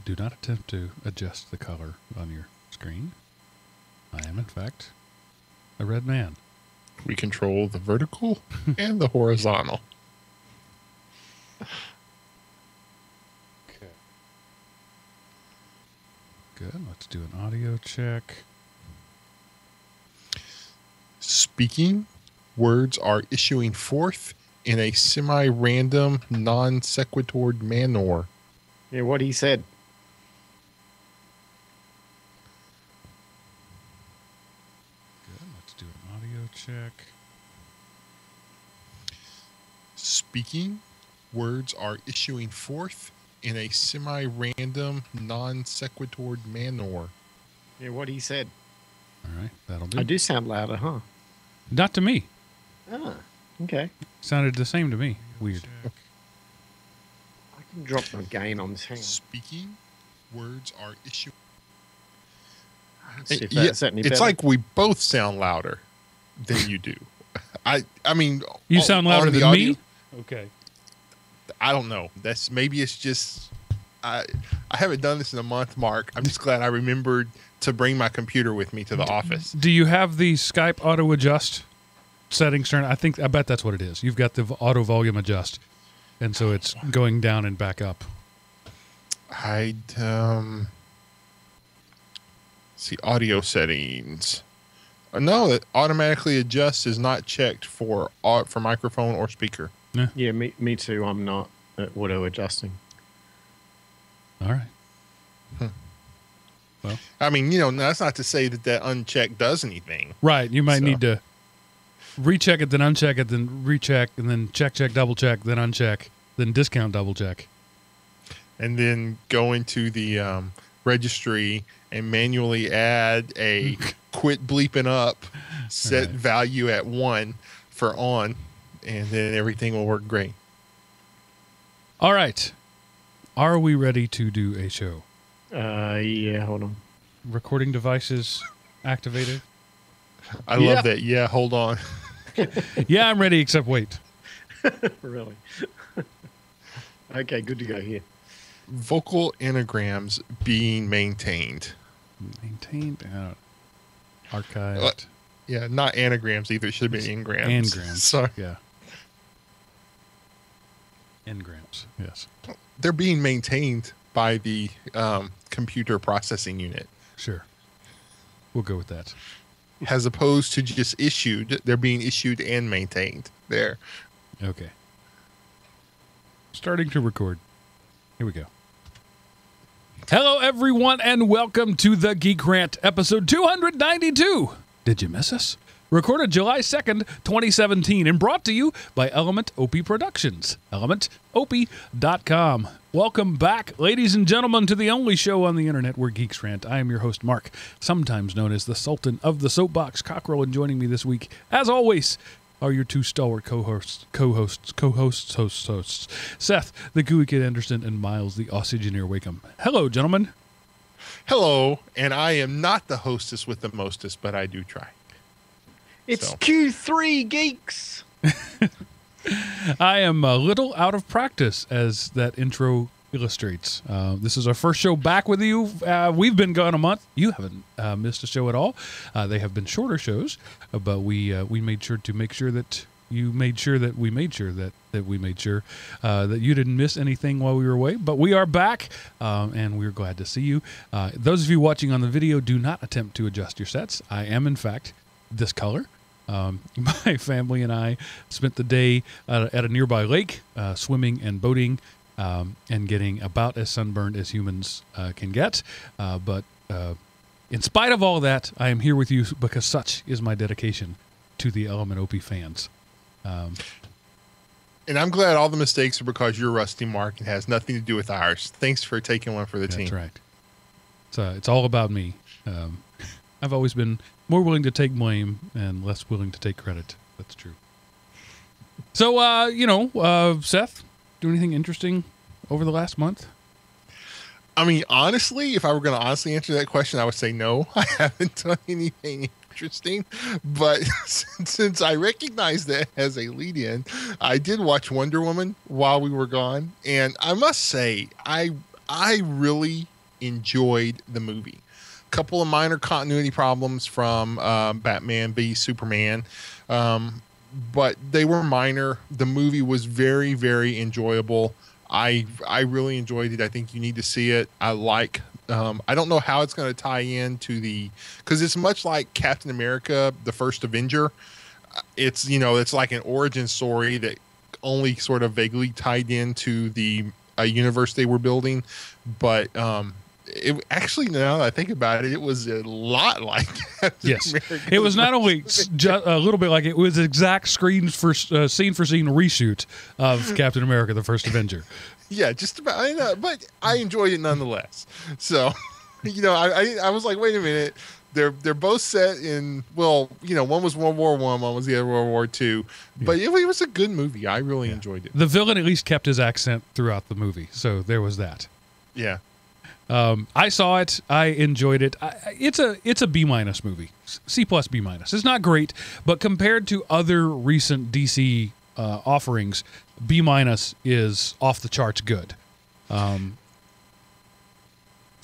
Do not attempt to adjust the color on your screen. I am, in fact, a red man. We control the vertical and the horizontal. Okay. Good. Let's do an audio check. Speaking, words are issuing forth in a semi-random, non-sequitur manner. Yeah, what he said. Good. Let's do an audio check. Speaking, words are issuing forth in a semi-random, non-sequitur manner. Yeah, what he said. All right. That'll do. I do sound louder, huh? Not to me. Ah, okay. Sounded the same to me. Weird. I can drop my gain on this. Hang on. Speaking, words are issuing. Let's see if that's any It's better. like we both sound louder than you do. I mean, You sound louder on the than audio, me? Okay. I don't know. Maybe it's just I haven't done this in a month, Mark. I'm just glad I remembered to bring my computer with me to the office. Do you have the Skype auto adjust settings turned? I bet that's what it is. You've got the auto volume adjust, and so it's going down and back up. See audio settings. No, that automatically adjusts is not checked for microphone or speaker. Yeah, me too. I'm not auto adjusting. All right. Well, I mean, that's not to say that unchecked does anything. right. You might So. need to recheck it, then uncheck it, then recheck, and then check, double check, then uncheck, then discount, double check. And then go into the registry and manually add a quit bleeping up, set Right. value at 1 for on, and then everything will work great. All right. Are we ready to do a show? Yeah, hold on. Recording devices activated? I Yeah. love that. Yeah, hold on. Yeah, I'm ready, except wait. Really? Okay, good to go here. Vocal anagrams being maintained. Maintained, archived. Yeah, not anagrams either. It should have been engrams. Engrams. Sorry. Yeah. Engrams, yes. They're being maintained by the computer processing unit. Sure. We'll go with that. As opposed to just issued, they're being issued and maintained. There. Okay. Starting to record. Here we go. Hello, everyone, and welcome to the GeekRant, episode 292. Did you miss us? Recorded July 2nd, 2017, and brought to you by Element OP Productions, elementop.com. Welcome back, ladies and gentlemen, to the only show on the internet where geeks rant. I am your host, Mark, sometimes known as the Sultan of the Soapbox Cockerel, and joining me this week, as always, are your two stalwart hosts, Seth, the Gooey Kid Anderson, and Miles, the Oxygeneer Wakeham. Hello, gentlemen. Hello, and I am not the hostess with the mostest, but I do try. It's So. Q3 Geeks. I am a little out of practice, as that intro illustrates. This is our first show back with you. We've been gone a month. You haven't missed a show at all. They have been shorter shows, but we made sure to make sure that you made sure that we made sure that we made sure that you didn't miss anything while we were away. But we are back, and we're glad to see you. Those of you watching on the video, do not attempt to adjust your sets. I am, in fact, this color. My family and I spent the day at a nearby lake, swimming and boating, and getting about as sunburned as humans can get. But in spite of all that, I am here with you because such is my dedication to the Element OP fans. And I'm glad all the mistakes are because you're Rusty, Mark, and has nothing to do with ours. Thanks for taking one for the team. That's right. It's all about me. I've always been more willing to take blame and less willing to take credit. That's true. So, Seth, do anything interesting over the last month? I mean, honestly, if I were going to honestly answer that question, I would say no. I haven't done anything interesting. But since I recognize that as a lead-in, I did watch Wonder Woman while we were gone. And I must say, I really enjoyed the movie. Couple of minor continuity problems from Batman v Superman, but they were minor. The movie was very, very enjoyable. I really enjoyed it. I think you need to see it. I don't know how it's going to tie into because it's much like Captain America, the First Avenger. It's like an origin story that only sort of vaguely tied into the universe they were building, but it actually, now that I think about it, it was a lot like Captain America. It was not only a little bit like it was exact scene for scene reshoot of Captain America: The First Avenger. Yeah, just about. I know, but I enjoyed it nonetheless. So, I was like, wait a minute. They're both set in, one was World War I, one was the other World War II. But it was a good movie. I really enjoyed it. The villain at least kept his accent throughout the movie, so there was that. Yeah. I saw it. I enjoyed it. It's a B- movie. C+, B-. It's not great, but compared to other recent DC offerings, B- is off the charts good.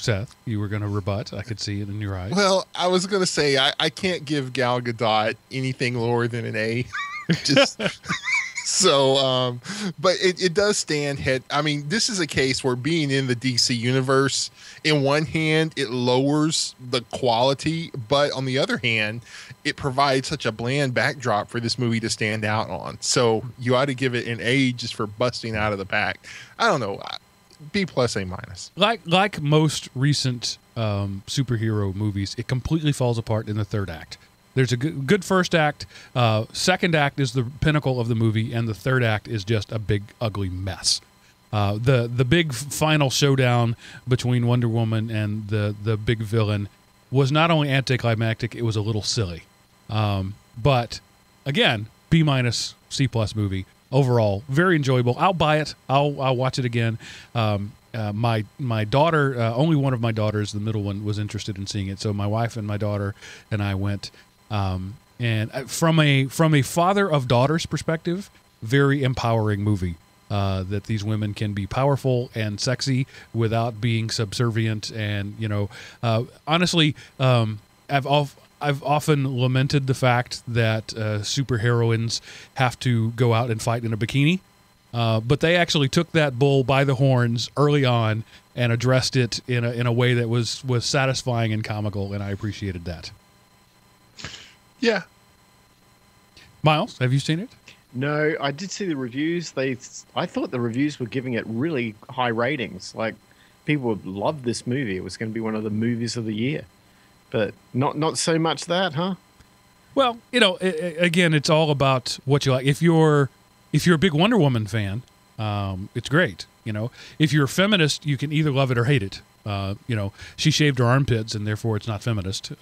Seth, you were going to rebut. I could see it in your eyes. Well, I was going to say I can't give Gal Gadot anything lower than an A. Just so, but it does stand head. I mean, this is a case where being in the DC universe, in one hand, it lowers the quality, but on the other hand, it provides such a bland backdrop for this movie to stand out on. So you ought to give it an A just for busting out of the pack. I don't know. B+, A-. Like most recent superhero movies, it completely falls apart in the third act. There's a good first act. Second act is the pinnacle of the movie, and the third act is just a big, ugly mess. The big final showdown between Wonder Woman and the big villain was not only anticlimactic, it was a little silly. But again, B-, C+ movie. Overall, very enjoyable. I'll buy it. I'll watch it again. My daughter, only one of my daughters, the middle one, was interested in seeing it. So my wife and my daughter and I went. And from a father of daughters perspective, very empowering movie. That these women can be powerful and sexy without being subservient. And honestly, I've often lamented the fact that superheroines have to go out and fight in a bikini, but they actually took that bull by the horns early on and addressed it in a way that was satisfying and comical, and I appreciated that. Yeah. Miles, have you seen it? No, I did see the reviews. I thought the reviews were giving it really high ratings. Like, people would love this movie. It was going to be one of the movies of the year. But not so much that, huh? Well, again, it's all about what you like. If you're a big Wonder Woman fan, it's great. If you're a feminist, you can either love it or hate it. She shaved her armpits, and therefore it's not feminist.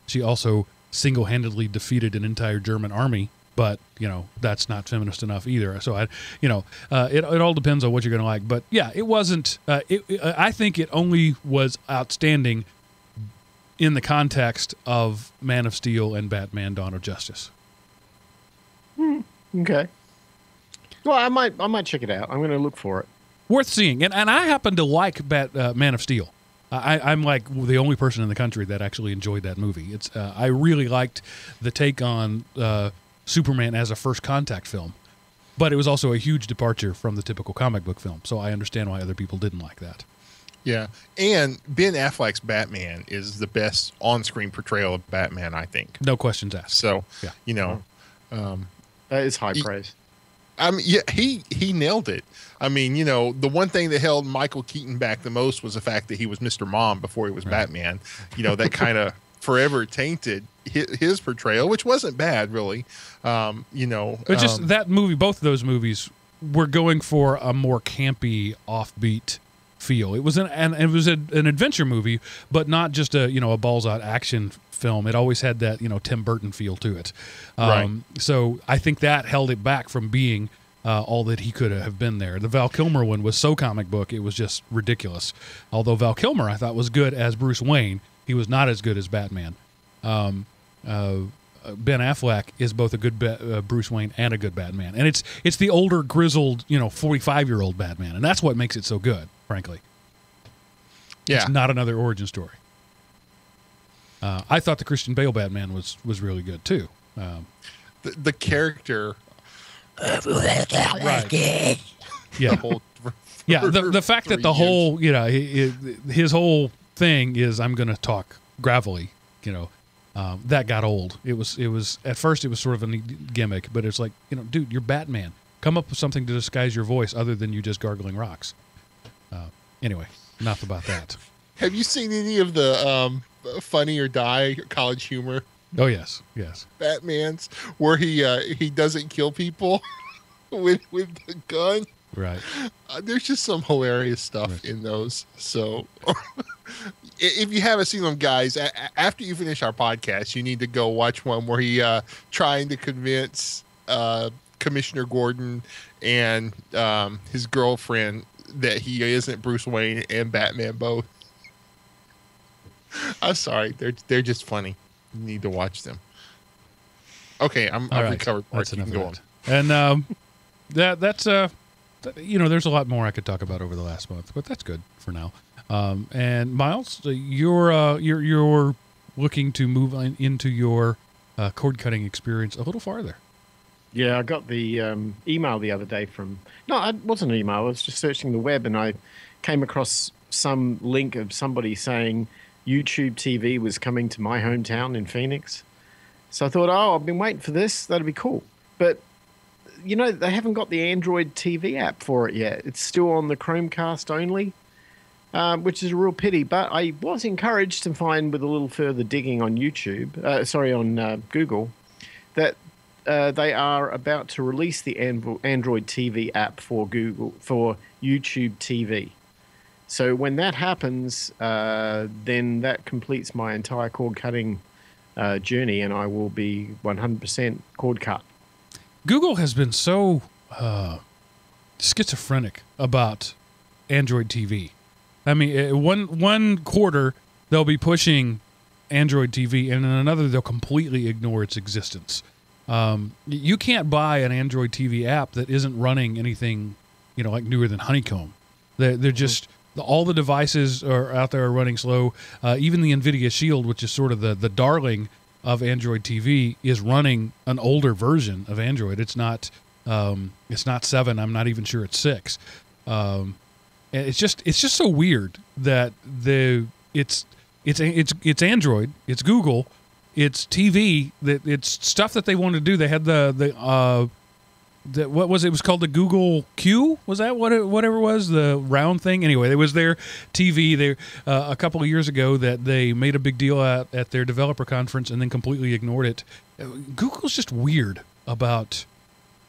She also single-handedly defeated an entire German army, but that's not feminist enough either. So it all depends on what you're going to like. But yeah, it wasn't. I think it only was outstanding in the context of Man of Steel and Batman: Dawn of Justice. Okay. Well, I might check it out. I'm going to look for it. Worth seeing, and I happen to like Man of Steel. I'm like the only person in the country that actually enjoyed that movie. I really liked the take on Superman as a first contact film, but it was also a huge departure from the typical comic book film. So I understand why other people didn't like that. Yeah, and Ben Affleck's Batman is the best on-screen portrayal of Batman, I think. No questions asked. So, yeah. That is high praise. I mean, yeah, he nailed it. I mean, the one thing that held Michael Keaton back the most was the fact that he was Mr. Mom before he was Batman. That kind of forever tainted his portrayal, which wasn't bad, really. But just that movie, both of those movies were going for a more campy, offbeat feel. It was an adventure movie, but not just a balls out action film. It always had that Tim Burton feel to it. Right. So I think that held it back from being all that he could have been there. The Val Kilmer one was so comic book, it was just ridiculous. Although Val Kilmer I thought was good as Bruce Wayne, he was not as good as Batman. Ben Affleck is both a good Bruce Wayne and a good Batman, and it's the older, grizzled 45-year-old Batman, and that's what makes it so good, frankly. Yeah. It's not another origin story. I thought the Christian Bale Batman was really good too. The character, Right. the whole Yeah, the fact that the whole, his whole thing is I'm going to talk gravelly, that got old. It was at first it was sort of a gimmick, but it's like, dude, you're Batman. Come up with something to disguise your voice other than you just gargling rocks. Anyway, enough about that. Have you seen any of the Funny or Die College Humor? Oh yes. Batman's where he doesn't kill people with the gun. Right. There's just some hilarious stuff in those. So if you haven't seen them, guys, after you finish our podcast, you need to go watch one where he trying to convince Commissioner Gordon and his girlfriend that he isn't Bruce Wayne and Batman both. I'm sorry. They're just funny. You need to watch them. Okay, I've recovered. That's Mark, enough of that. And that's there's a lot more I could talk about over the last month, but that's good for now. And Miles, you're looking to move into your cord cutting experience a little farther. Yeah, I got the email the other day it wasn't an email. I was just searching the web and I came across some link of somebody saying YouTube TV was coming to my hometown in Phoenix. So I thought, I've been waiting for this. That'd be cool. But, they haven't got the Android TV app for it yet. It's still on the Chromecast only, which is a real pity. But I was encouraged to find with a little further digging on on Google, that they are about to release the Android TV app for YouTube TV. So when that happens, then that completes my entire cord cutting journey, and I will be 100% cord cut. Google has been so schizophrenic about Android TV. I mean, one quarter they'll be pushing Android TV, and in another they'll completely ignore its existence. You can't buy an Android TV app that isn't running anything, like newer than Honeycomb. They're just all the devices are out there are running slow. Even the NVIDIA Shield, which is sort of the darling of Android TV, is running an older version of Android. It's not 7. I'm not even sure it's 6. And it's just so weird that it's Android, it's Google, it's TV, that it's stuff that they want to do. They had what was it? It was called the Google Q. Was that whatever it was, the round thing? Anyway, it was their TV there a couple of years ago that they made a big deal at their developer conference and then completely ignored it. Google's just weird about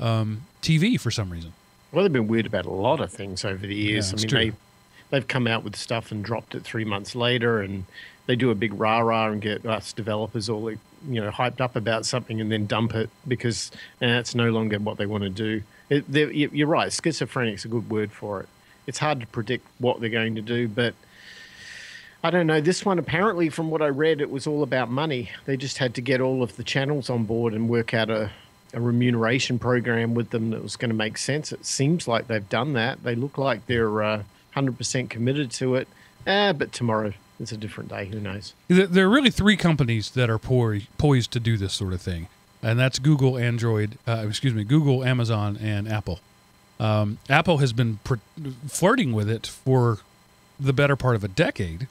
TV for some reason. Well, they've been weird about a lot of things over the years. Yeah, they've come out with stuff and dropped it 3 months later, and they do a big rah-rah and get us developers all hyped up about something and then dump it because it's no longer what they want to do. You're right. Schizophrenic's a good word for it. It's hard to predict what they're going to do, but I don't know. This one, apparently, from what I read, it was all about money. They just had to get all of the channels on board and work out a remuneration program with them that was going to make sense. It seems like they've done that. They look like they're 100% committed to it. But tomorrow, it's a different day. Who knows? There are really 3 companies that are poised to do this sort of thing, and that's Google, Google, Amazon, and Apple. Apple has been flirting with it for the better part of a decade.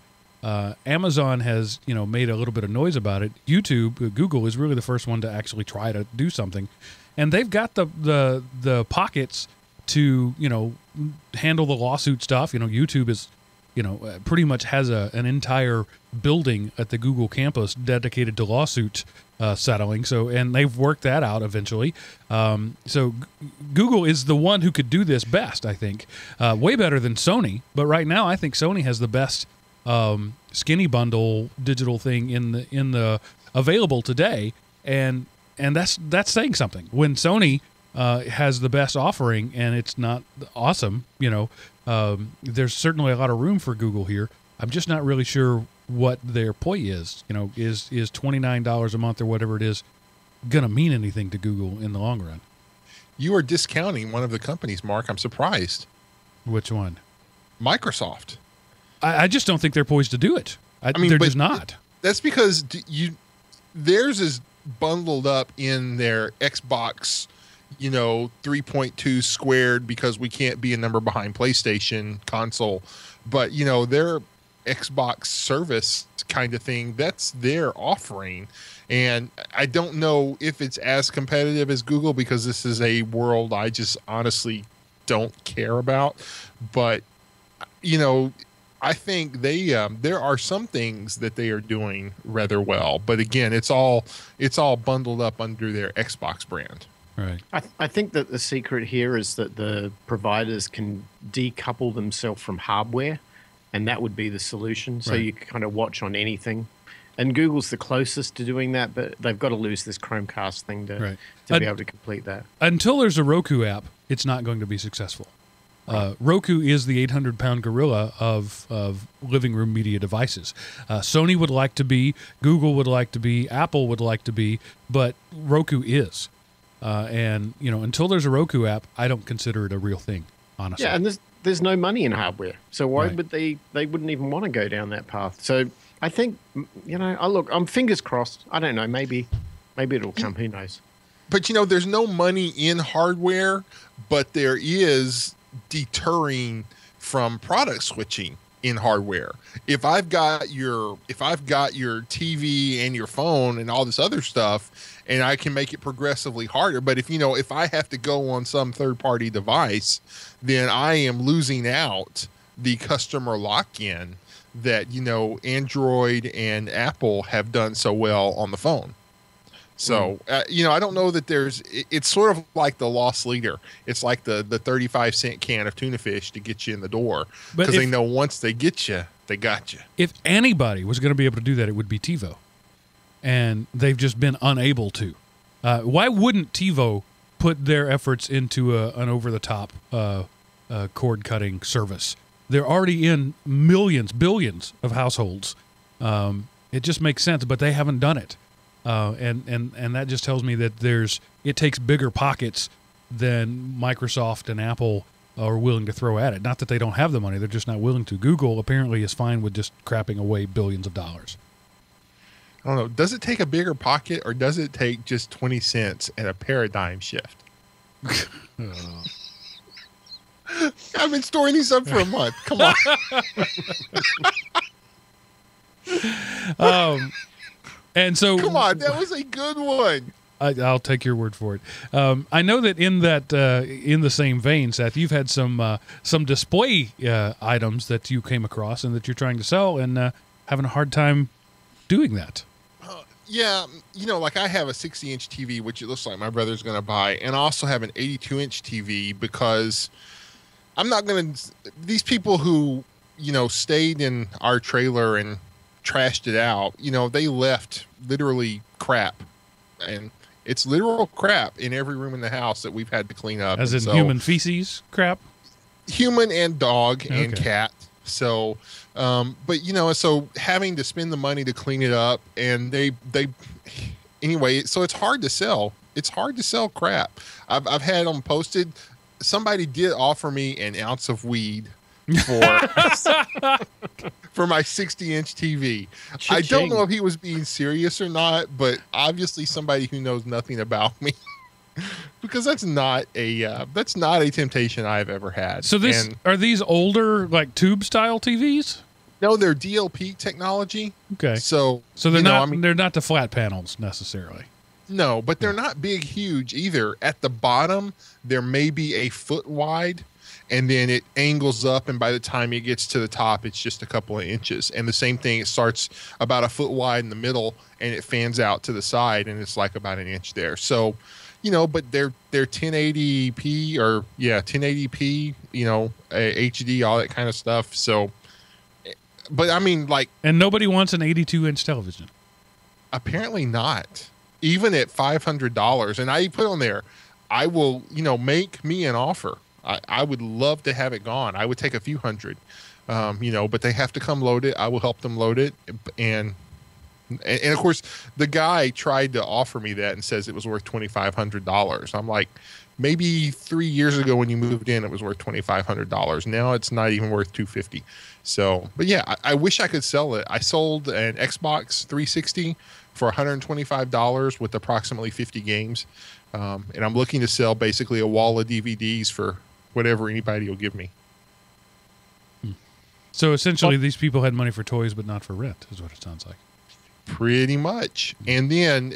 Amazon has, made a little bit of noise about it. Google is really the first one to actually try to do something, and they've got the pockets to, handle the lawsuit stuff. YouTube is, pretty much has an entire building at the Google campus dedicated to lawsuit settling. So, and they've worked that out eventually. So Google is the one who could do this best, I think, way better than Sony. But right now, I think Sony has the best skinny bundle digital thing in the available today, and that's saying something. When Sony has the best offering and it's not awesome, there's certainly a lot of room for Google here. I'm just not really sure what their poi is. Is $29 a month or whatever it is going to mean anything to Google in the long run? You are discounting one of the companies, Mark. I'm surprised. Which one? Microsoft. I just don't think they're poised to do it. They're just not. That's because theirs is bundled up in their Xbox, 3.2 squared because we can't be a number behind PlayStation console. But, their Xbox service kind of thing, that's their offering. And I don't know if it's as competitive as Google because this is a world I just honestly don't care about. But, I think there are some things that they are doing rather well. But again, it's all bundled up under their Xbox brand. Right. I think that the secret here is that the providers can decouple themselves from hardware, and that would be the solution. So you can kind of watch on anything. And Google's the closest to doing that, but they've got to lose this Chromecast thing to be able to complete that. Until there's a Roku app, it's not going to be successful. Roku is the 800-pound gorilla of living room media devices. Sony would like to be, Google would like to be, Apple would like to be, but Roku is. And until there's a Roku app, I don't consider it a real thing, honestly. Yeah, and there's no money in hardware, so why would they wouldn't even want to go down that path? So I think I'm fingers crossed. I don't know, maybe it'll come. Who knows? But there's no money in hardware, but there is deterring from product switching in hardware. If I've got your TV and your phone and all this other stuff, and I can make it progressively harder, but if I have to go on some third-party device, then I am losing out the customer lock-in that Android and Apple have done so well on the phone. So, I don't know that it's sort of like the lost leader. It's like the 35-cent can of tuna fish to get you in the door, because they know once they get you, they got you. If anybody was going to be able to do that, it would be TiVo. And they've just been unable to. Why wouldn't TiVo put their efforts into an over-the-top cord-cutting service? They're already in millions, billions of households. It just makes sense, but they haven't done it. And that just tells me that it takes bigger pockets than Microsoft and Apple are willing to throw at it. Not that they don't have the money, they're just not willing to. Google apparently is fine with just crapping away billions of dollars. I don't know. Does it take a bigger pocket, or does it take just 20 cents and a paradigm shift? I've been storing these up for a month. Come on. And so, come on, that was a good one. I'll take your word for it. I know that in the same vein, Seth, you've had some display items that you came across and that you're trying to sell, and having a hard time doing that. Yeah, like I have a 60-inch TV, which it looks like my brother's going to buy, and I also have an 82-inch TV because I'm not going to. These people who stayed in our trailer and trashed it out, they left literally crap, and it's literal crap in every room in the house that we've had to clean up. As in human feces crap? Human and dog and cat. So, but so having to spend the money to clean it up, and they anyway, so it's hard to sell. It's hard to sell crap. I've had them posted. Somebody did offer me an ounce of weed for my 60-inch TV. Cha-ching. I don't know if he was being serious or not, but obviously somebody who knows nothing about me, because that's not a temptation I've ever had. So are these older, like, tube style TVs? No, they're DLP technology. Okay. So they're not the flat panels necessarily. No, but they're not big, huge either. At the bottom, there may be a foot wide, and then it angles up, and by the time it gets to the top, it's just a couple of inches. And the same thing, it starts about a foot wide in the middle, and it fans out to the side, and it's like about an inch there. So, but they're 1080p 1080p, HD, all that kind of stuff. So, but I mean, like, and nobody wants an 82-inch television. Apparently not. Even at $500, and I put on there, I will, make me an offer. I would love to have it gone. I would take a few hundred, but they have to come load it. I will help them load it, and And of course, the guy tried to offer me that and says it was worth $2,500. I'm like, maybe 3 years ago when you moved in, it was worth $2,500. Now it's not even worth $250. So, but yeah, I wish I could sell it. I sold an Xbox 360 for $125 with approximately 50 games. And I'm looking to sell basically a wall of DVDs for whatever anybody will give me. So essentially, these people had money for toys, but not for rent, is what it sounds like. Pretty much. And then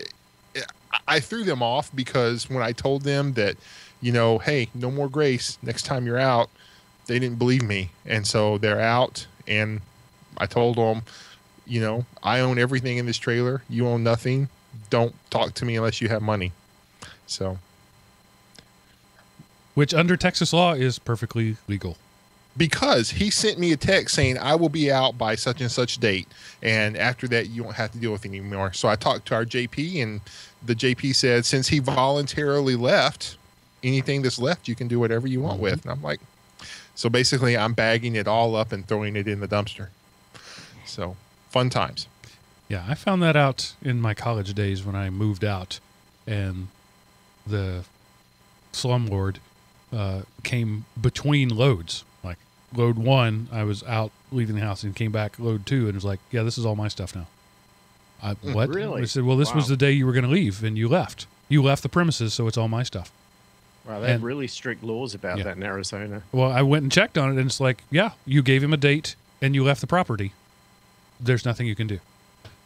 I threw them off because when I told them that, hey, no more grace next time you're out, they didn't believe me. And so they're out. And I told them, I own everything in this trailer. You own nothing. Don't talk to me unless you have money. So. Which under Texas law is perfectly legal. Because he sent me a text saying, I will be out by such and such date. And after that, you won't have to deal with it anymore. So I talked to our JP, and the JP said, since he voluntarily left, anything that's left, you can do whatever you want with. And I'm like, so basically I'm bagging it all up and throwing it in the dumpster. So fun times. Yeah, I found that out in my college days when I moved out, and the slumlord came between loads. Like load 1, I was out leaving the house and came back load 2 and was like, yeah, this is all my stuff now. What? Really? I said, well, this was the day you were going to leave, and you left. You left the premises, so it's all my stuff. Wow, they have really strict laws about that in Arizona. Well, I went and checked on it, and it's like, yeah, you gave him a date, and you left the property. There's nothing you can do.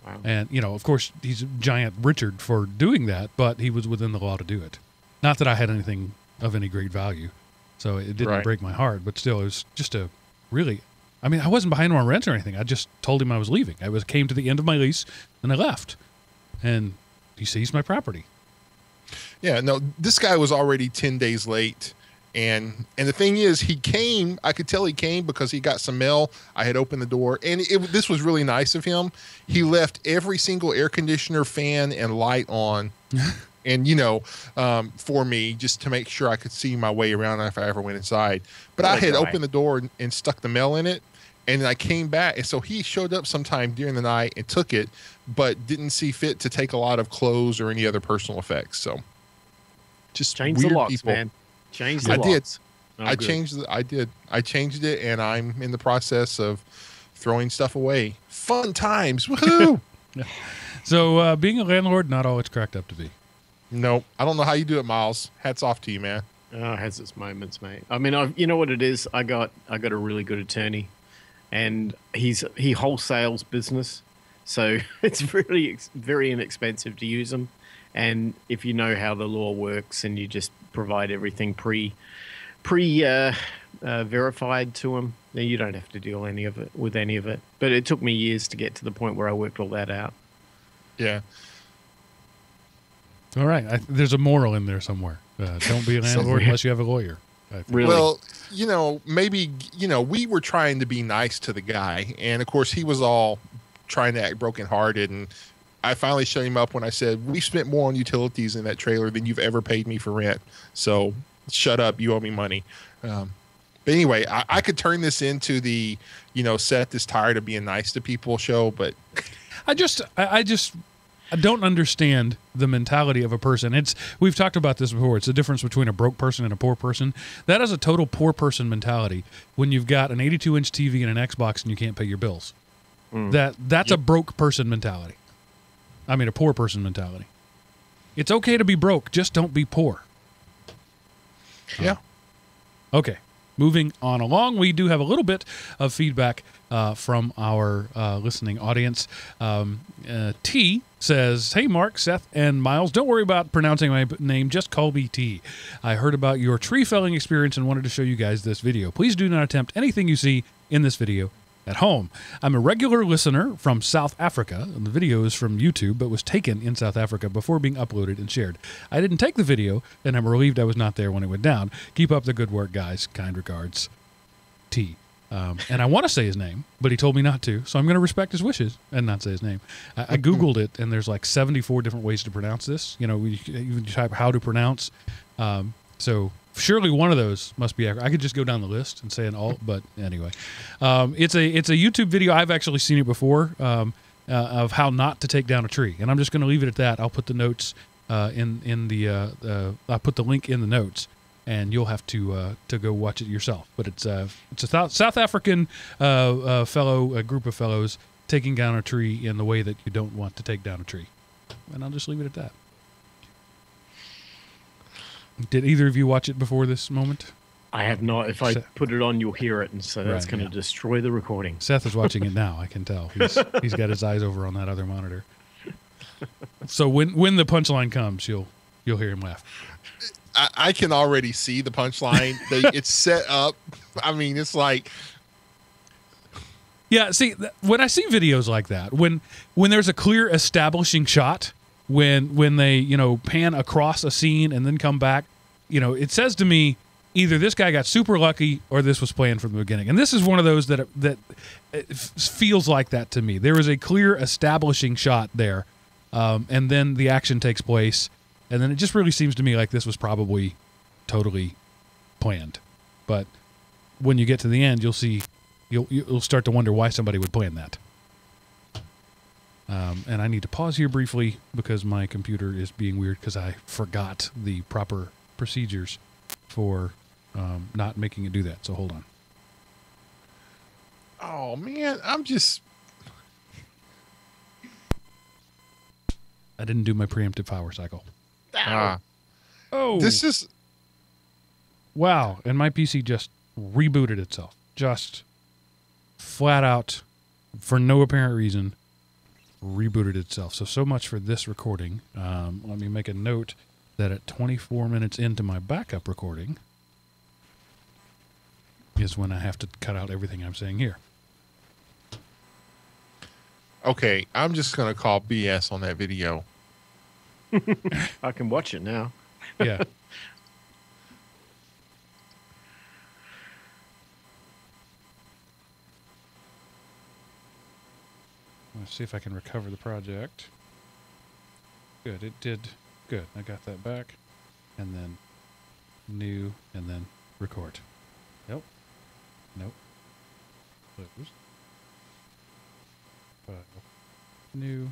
Wow. And, of course, he's a giant Richard for doing that, but he was within the law to do it. Not that I had anything of any great value, so it didn't break my heart, but still, it was just a really... I mean, I wasn't behind him on rent or anything. I just told him I was leaving. I came to the end of my lease, and I left. And he seized my property. Yeah, no, this guy was already 10 days late. And the thing is, he came, I could tell he came because he got some mail. I had opened the door, and this was really nice of him. He left every single air conditioner, fan, and light on. And, for me, just to make sure I could see my way around if I ever went inside. But I had opened the door and stuck the mail in it. And then I came back. And so he showed up sometime during the night and took it, but didn't see fit to take a lot of clothes or any other personal effects. So just change weird the locks, people. man. Change the locks. I changed it, and I'm in the process of throwing stuff away. Fun times. Woohoo! So being a landlord, not all it's cracked up to be. Nope. I don't know how you do it, Miles. Hats off to you, man. Oh, it has its moments, mate. I mean, you know what it is? I got a really good attorney, and he wholesales business, so it's really very inexpensive to use him. And if you know how the law works, and you just provide everything verified to him, then you don't have to deal with any of it. But it took me years to get to the point where I worked all that out. Yeah. All right. There's a moral in there somewhere. Don't be a landlord unless you have a lawyer. Really? Well, maybe, we were trying to be nice to the guy. And, of course, he was all trying to act brokenhearted. And I finally shut him up when I said, we spent more on utilities in that trailer than you've ever paid me for rent. So shut up. You owe me money. But anyway, I could turn this into the, Seth is tired of being nice to people show. But I don't understand the mentality of a person. We've talked about this before. It's the difference between a broke person and a poor person. That is a total poor person mentality when you've got an 82-inch TV and an Xbox and you can't pay your bills. That's a broke person mentality. I mean, a poor person mentality. It's okay to be broke, just don't be poor. Yeah. Okay. Moving on along, we do have a little bit of feedback from our listening audience. T says, hey, Mark, Seth, and Miles, don't worry about pronouncing my name. Just call me T. I heard about your tree felling experience and wanted to show you guys this video. Please do not attempt anything you see in this video at home. I'm a regular listener from South Africa, and the video is from YouTube, but was taken in South Africa before being uploaded and shared. I didn't take the video, and I'm relieved I was not there when it went down. Keep up the good work, guys. Kind regards, T. And I want to say his name, but he told me not to, so I'm going to respect his wishes and not say his name. I Googled it, and there's like 74 different ways to pronounce this. You type how to pronounce. So surely one of those must be accurate. I could just go down the list and say an alt, but anyway. It's a YouTube video. I've actually seen it before. of how not to take down a tree. And I'm just going to leave it at that. I'll put the notes in the I put the link in the notes, and you'll have to go watch it yourself. But it's a South African a group of fellows taking down a tree in the way that you don't want to take down a tree. And I'll just leave it at that. Did either of you watch it before this moment? I have not. If I put it on, you'll hear it, and so that's going to destroy the recording. Seth is watching it now. I can tell. He's got his eyes over on that other monitor. So when the punchline comes, you'll hear him laugh. I can already see the punchline. It's set up. I mean, it's like. Yeah, see, when I see videos like that, when there's a clear establishing shot, when they pan across a scene and then come back, it says to me either this guy got super lucky or this was planned from the beginning. And this is one of those that feels like that to me. There is a clear establishing shot there, and then the action takes place, and then it just really seems to me like this was probably totally planned. But when you get to the end, you'll see. You'll start to wonder why somebody would plan that. And I need to pause here briefly because my computer is being weird because I forgot the proper procedures for not making it do that. So hold on. Oh, man. I didn't do my preemptive power cycle. Oh. This is... Wow. And my PC just rebooted itself. Just... flat out, for no apparent reason, rebooted itself. So much for this recording. Let me make a note that at 24 minutes into my backup recording is when I have to cut out everything I'm saying here. Okay, I'm just going to call BS on that video. I can watch it now. Yeah. Let's see if I can recover the project. Good, it did. Good, I got that back. And then new, and then record. Nope. Nope. Close. File. New.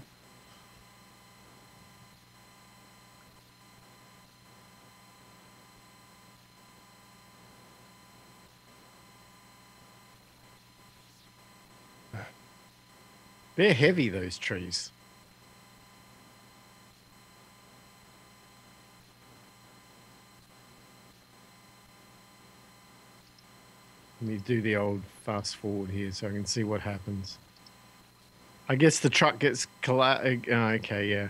They're heavy, those trees. Let me do the old fast forward here so I can see what happens. I guess the truck gets okay, yeah.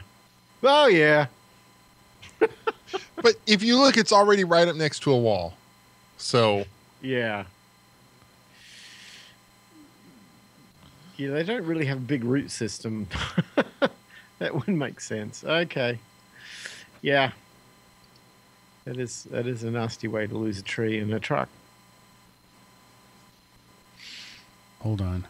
Oh, yeah. But if you look, it's already right up next to a wall. So... yeah. Yeah, they don't really have a big root system. That wouldn't make sense. Okay. Yeah. That is a nasty way to lose a tree in a truck. Hold on.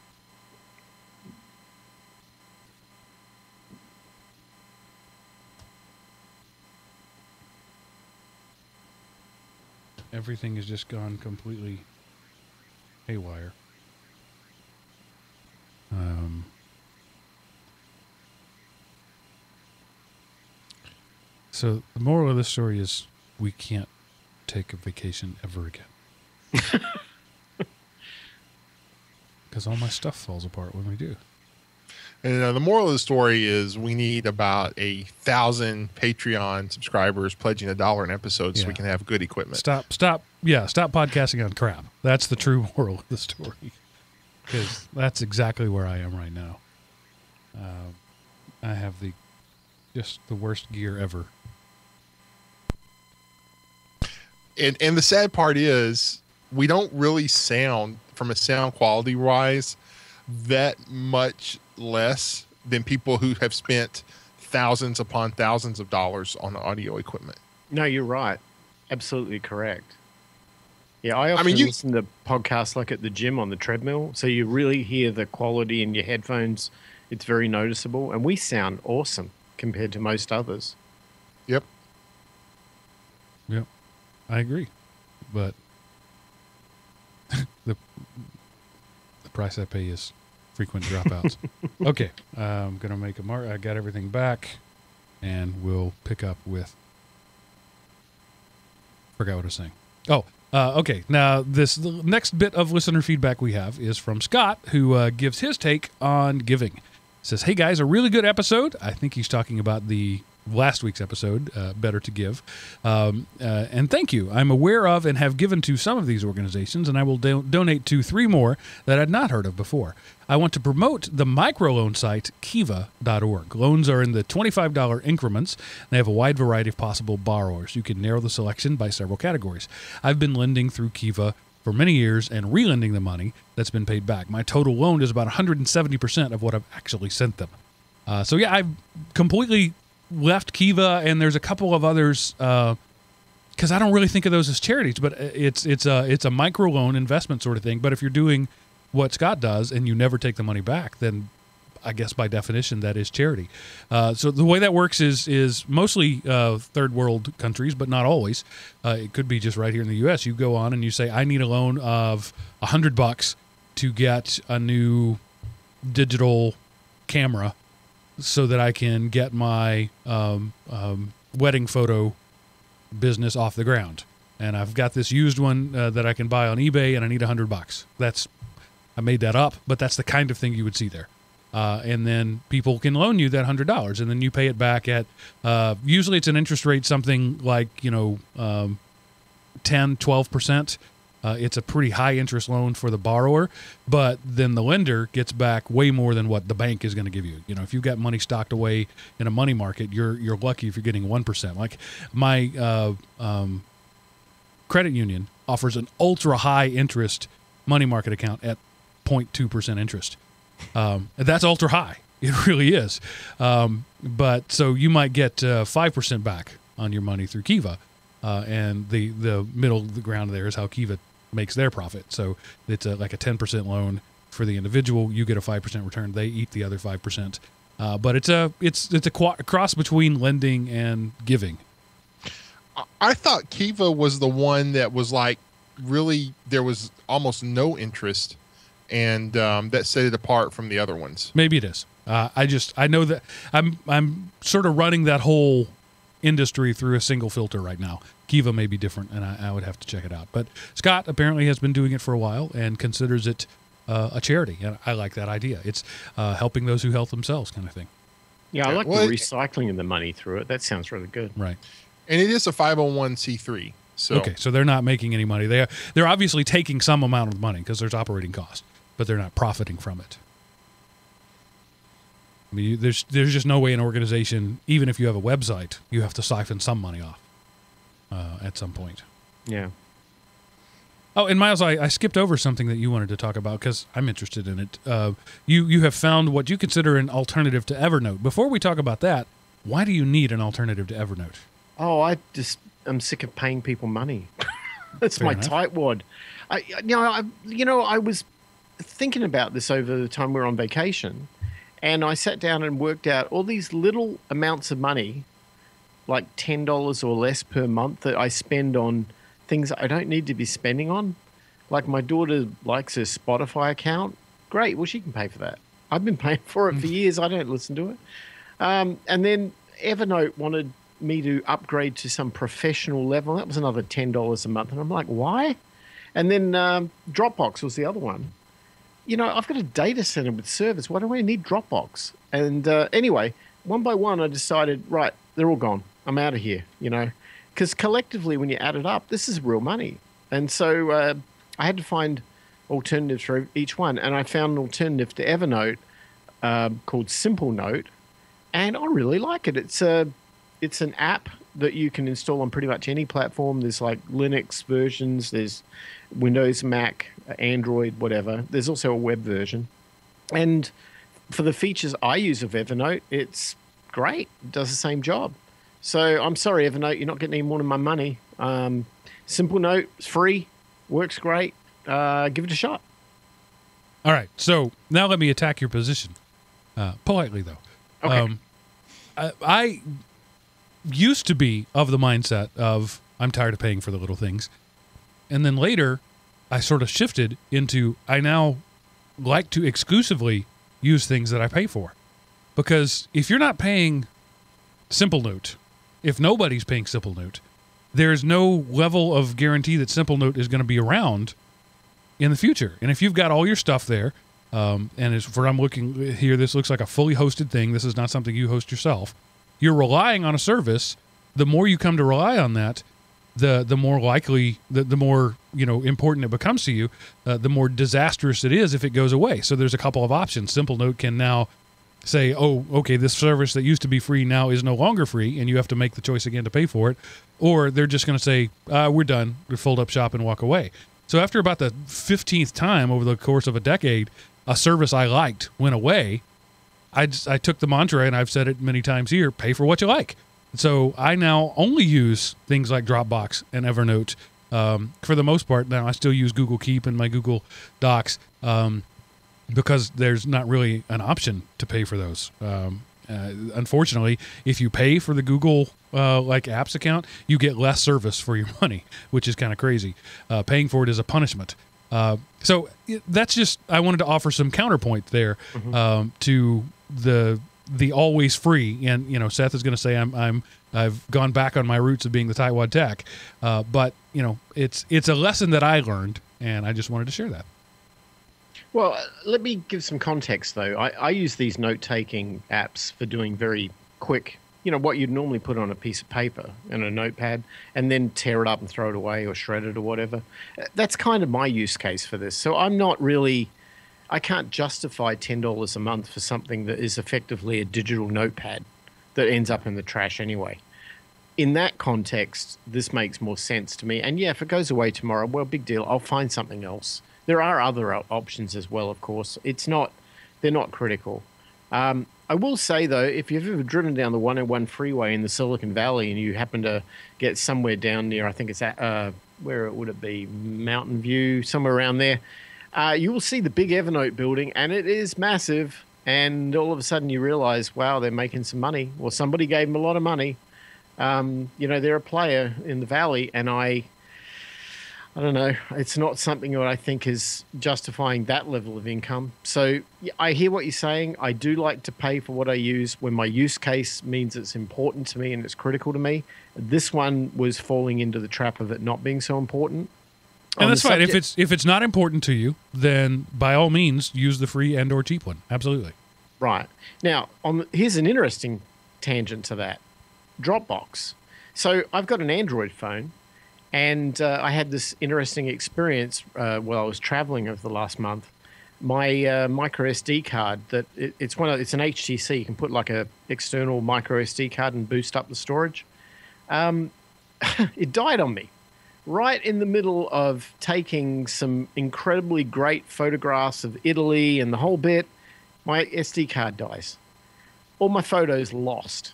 Everything has just gone completely haywire. So the moral of this story is we can't take a vacation ever again. Because all my stuff falls apart when we do. And the moral of the story is we need about 1,000 Patreon subscribers pledging $1 an episode so we can have good equipment. Stop podcasting on crap. That's the true moral of the story. Because that's exactly where I am right now. I have just the worst gear ever. And the sad part is we don't really sound, from a sound quality wise, that much less than people who have spent thousands upon thousands of dollars on audio equipment. No, you're right. Absolutely correct. Yeah, I often listen to podcasts like at the gym on the treadmill, so you really hear the quality in your headphones. It's very noticeable, and we sound awesome compared to most others. Yep. Yep. I agree. But the price I pay is frequent dropouts. Okay, I'm gonna make a mark. I got everything back, and we'll pick up with. Forgot what I was saying. Oh, okay. Now the next bit of listener feedback we have is from Scott, who gives his take on giving. Says, "Hey guys, a really good episode." I think he's talking about the last week's episode, Better to Give. And thank you. I'm aware of and have given to some of these organizations, and I will donate to 3 more that I'd not heard of before. I want to promote the microloan site, kiva.org. Loans are in the $25 increments. They have a wide variety of possible borrowers. You can narrow the selection by several categories. I've been lending through Kiva for many years and relending the money that's been paid back. My total loan is about 170% of what I've actually sent them. So yeah, I've completely left Kiva, and there's a couple of others because I don't really think of those as charities, but it's a micro loan investment sort of thing. But if you're doing what Scott does and you never take the money back, then I guess by definition that is charity. So the way that works is mostly third world countries, but not always. It could be just right here in the U.S. You go on and you say, I need a loan of $100 to get a new digital camera so that I can get my wedding photo business off the ground. And I've got this used one that I can buy on eBay, and I need $100. I made that up, but that's the kind of thing you would see there. And then people can loan you that $100, and then you pay it back at usually it's an interest rate something like 10-12%. It's a pretty high interest loan for the borrower, but then the lender gets back way more than what the bank is going to give you. If you've got money stocked away in a money market, you're lucky if you're getting 1%. Like my credit union offers an ultra high interest money market account at 0.2% interest. That's ultra high. It really is. But so you might get 5% back on your money through Kiva. And the middle of the ground there is how Kiva makes their profit. So it's like a 10% loan for the individual. You get a 5% return. They eat the other 5%. But it's a cross between lending and giving. I thought Kiva was the one that was like really there was almost no interest, and that set it apart from the other ones. Maybe it is. I know that I'm sort of running that whole industry through a single filter right now. Kiva may be different, and I would have to check it out. But Scott apparently has been doing it for a while and considers it a charity, and I like that idea. It's helping those who help themselves kind of thing. Yeah, I like the recycling of the money through it. That sounds really good. Right. And it is a 501c3. So okay, so they're not making any money. They're obviously taking some amount of money because there's operating costs, but they're not profiting from it. I mean, there's just no way an organization, even if you have a website, you have to siphon some money off at some point. Yeah. Oh, and Miles, I skipped over something that you wanted to talk about because I'm interested in it. You have found what you consider an alternative to Evernote. Before we talk about that, why do you need an alternative to Evernote? Oh, I'm sick of paying people money. That's Fair my enough. tightwad. I was thinking about this over the time we were on vacation, and I sat down and worked out all these little amounts of money, like $10 or less per month, that I spend on things I don't need to be spending on. Like my daughter likes her Spotify account. Great, well, she can pay for that. I've been paying for it for years. I don't listen to it. And then Evernote wanted me to upgrade to some professional level. That was another $10 a month. And I'm like, why? And then Dropbox was the other one. I've got a data center with servers. Why do I need Dropbox? And anyway, one by one, I decided, right, they're all gone. I'm out of here, because collectively, when you add it up, this is real money. And so I had to find alternatives for each one. And I found an alternative to Evernote called Simple Note. And I really like it. It's an app that you can install on pretty much any platform. There's like Linux versions, there's Windows, Mac, Android, whatever. There's also a web version. And for the features I use of Evernote, it's great. It does the same job. So I'm sorry, Evernote, you're not getting any more than my money. Simple Note, it's free, works great. Give it a shot. All right, so now let me attack your position. Politely, though. Okay. I used to be of the mindset of I'm tired of paying for the little things. And then later, I sort of shifted into I now like to exclusively use things that I pay for. Because if you're not paying Simple Note, if nobody's paying Simple Note, there's no level of guarantee that Simple Note is going to be around in the future. And if you've got all your stuff there, and as for I'm looking here, this looks like a fully hosted thing. This is not something you host yourself. You're relying on a service. The more you come to rely on that, the more likely, the more important it becomes to you, the more disastrous it is if it goes away. So there's a couple of options. Simple Note can now say, oh, okay, this service that used to be free now is no longer free, and you have to make the choice again to pay for it. Or they're just going to say, we're done, we fold up shop and walk away. So after about the 15th time over the course of a decade, a service I liked went away, I took the mantra, and I've said it many times here, pay for what you like. So I now only use things like Dropbox and Evernote. For the most part, now I still use Google Keep and my Google Docs, because there's not really an option to pay for those. Unfortunately, if you pay for the Google Apps account, you get less service for your money, which is kind of crazy. Paying for it is a punishment. So that's just, I wanted to offer some counterpoint there to the always free. And Seth is going to say I've gone back on my roots of being the tightwad tech, but it's a lesson that I learned, and I just wanted to share that. Well, let me give some context, though. I use these note-taking apps for doing very quick, what you'd normally put on a piece of paper and a notepad and then tear it up and throw it away or shred it or whatever. That's kind of my use case for this. So I can't justify $10 a month for something that is effectively a digital notepad that ends up in the trash anyway. In that context, this makes more sense to me. And yeah, if it goes away tomorrow, well, big deal. I'll find something else. There are other options as well, of course. They're not critical. I will say, though, if you've ever driven down the 101 freeway in the Silicon Valley and you happen to get somewhere down near, I think it's at, where would it be? Mountain View, somewhere around there. You will see the big Evernote building, and it is massive. And all of a sudden you realize, wow, they're making some money. Well, somebody gave them a lot of money. They're a player in the Valley, and I don't know. It's not something that I think is justifying that level of income. So I hear what you're saying. I do like to pay for what I use when my use case means it's important to me and it's critical to me. This one was falling into the trap of it not being so important. And that's fine. If it's not important to you, then by all means use the free and or cheap one. Absolutely. Right. Now, here's an interesting tangent to that. Dropbox. So I've got an Android phone. And I had this interesting experience while I was traveling over the last month. My micro SD card, it's an HTC. You can put like a external micro SD card and boost up the storage. It died on me right in the middle of taking some incredibly great photographs of Italy and the whole bit. My SD card dies. All my photos lost.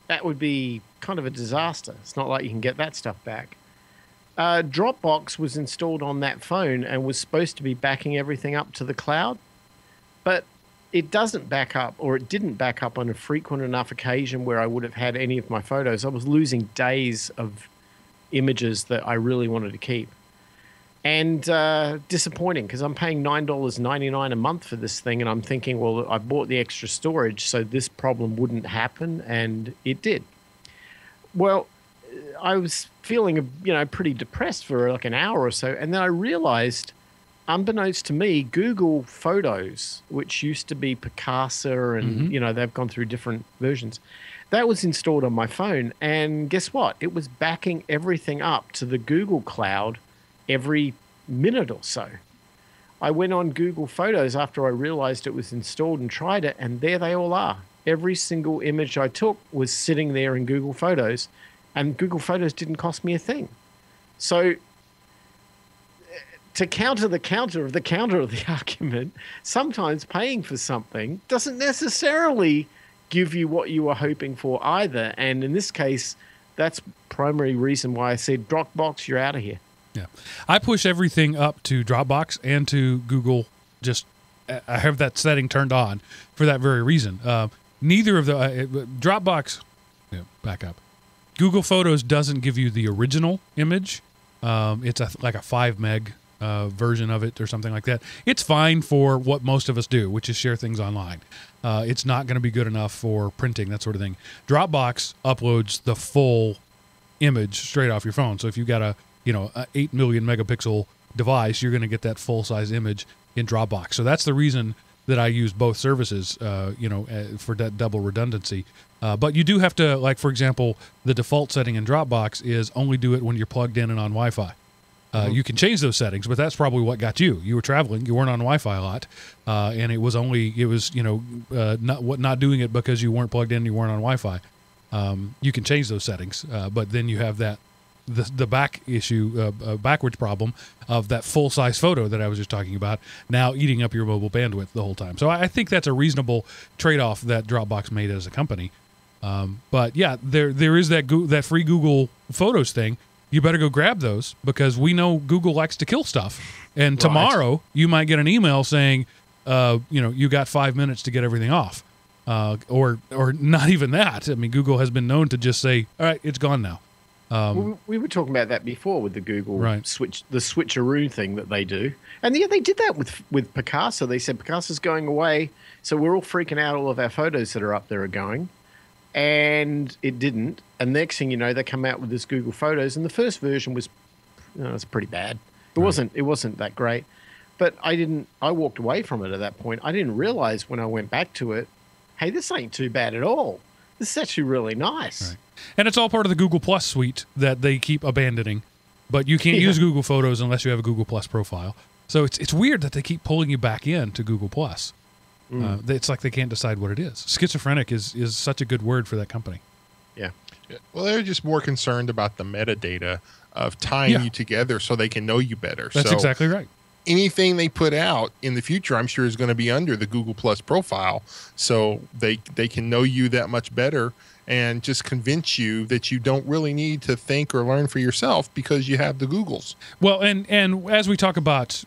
That would be kind of a disaster. It's not like you can get that stuff back. Dropbox was installed on that phone and was supposed to be backing everything up to the cloud, but it doesn't back up, or it didn't back up on a frequent enough occasion where I would have had any of my photos. I was losing days of images that I really wanted to keep. And disappointing, because I'm paying $9.99 a month for this thing, and I'm thinking, well, I bought the extra storage so this problem wouldn't happen, and it did. Well, I was feeling, pretty depressed for like an hour or so, and then I realized, unbeknownst to me, Google Photos, which used to be Picasa, and they've gone through different versions, that was installed on my phone, and guess what? It was backing everything up to the Google Cloud every minute or so. I went on Google Photos after I realized it was installed and tried it, and there they all are. Every single image I took was sitting there in Google Photos. And Google Photos didn't cost me a thing. So to counter the counter of the argument, sometimes paying for something doesn't necessarily give you what you were hoping for either. And in this case, that's primary reason why I said Dropbox, you're out of here. Yeah. I push everything up to Dropbox and to Google. I have that setting turned on for that very reason. Neither of the Dropbox, back up. Google Photos doesn't give you the original image. It's like a 5 meg version of it or something like that. It's fine for what most of us do, which is share things online. It's not going to be good enough for printing, that sort of thing. Dropbox uploads the full image straight off your phone. So if you've got a 8 million megapixel device, you're going to get that full size image in Dropbox. So that's the reason that I use both services, for that double redundancy. But you do have to, like, for example, the default setting in Dropbox is only do it when you're plugged in and on Wi-Fi. You can change those settings, but that's probably what got you. You were traveling, you weren't on Wi-Fi a lot, and it was not doing it because you weren't plugged in, you weren't on Wi-Fi. You can change those settings, but then you have the back issue, backwards problem of that full size photo that I was just talking about now eating up your mobile bandwidth the whole time. So I think that's a reasonable trade-off that Dropbox made as a company. But yeah, there is that free Google Photos thing. You better go grab those because we know Google likes to kill stuff. And tomorrow you might get an email saying, you got 5 minutes to get everything off, or not even that. I mean, Google has been known to just say, "All right, it's gone now." We were talking about that before with the Google the switcheroo thing that they do. And yeah, they did that with Picasa. They said Picasa's going away, so we're all freaking out. All of our photos that are up there are going. And it didn't. And next thing you know, they come out with this Google Photos, and the first version was, it's pretty bad. It wasn't that great. But I walked away from it at that point. I didn't realize when I went back to it, hey, this ain't too bad at all. This is actually really nice. Right. And it's all part of the Google Plus suite that they keep abandoning. But you can't use Google Photos unless you have a Google Plus profile. So it's weird that they keep pulling you back in to Google Plus. It's like they can't decide what it is. Schizophrenic is such a good word for that company. Yeah. Well, they're just more concerned about the metadata of tying you together so they can know you better. That's exactly right. Anything they put out in the future, I'm sure, is going to be under the Google Plus profile, so they can know you that much better and just convince you that you don't really need to think or learn for yourself because you have the Googles. Well, and as we talk about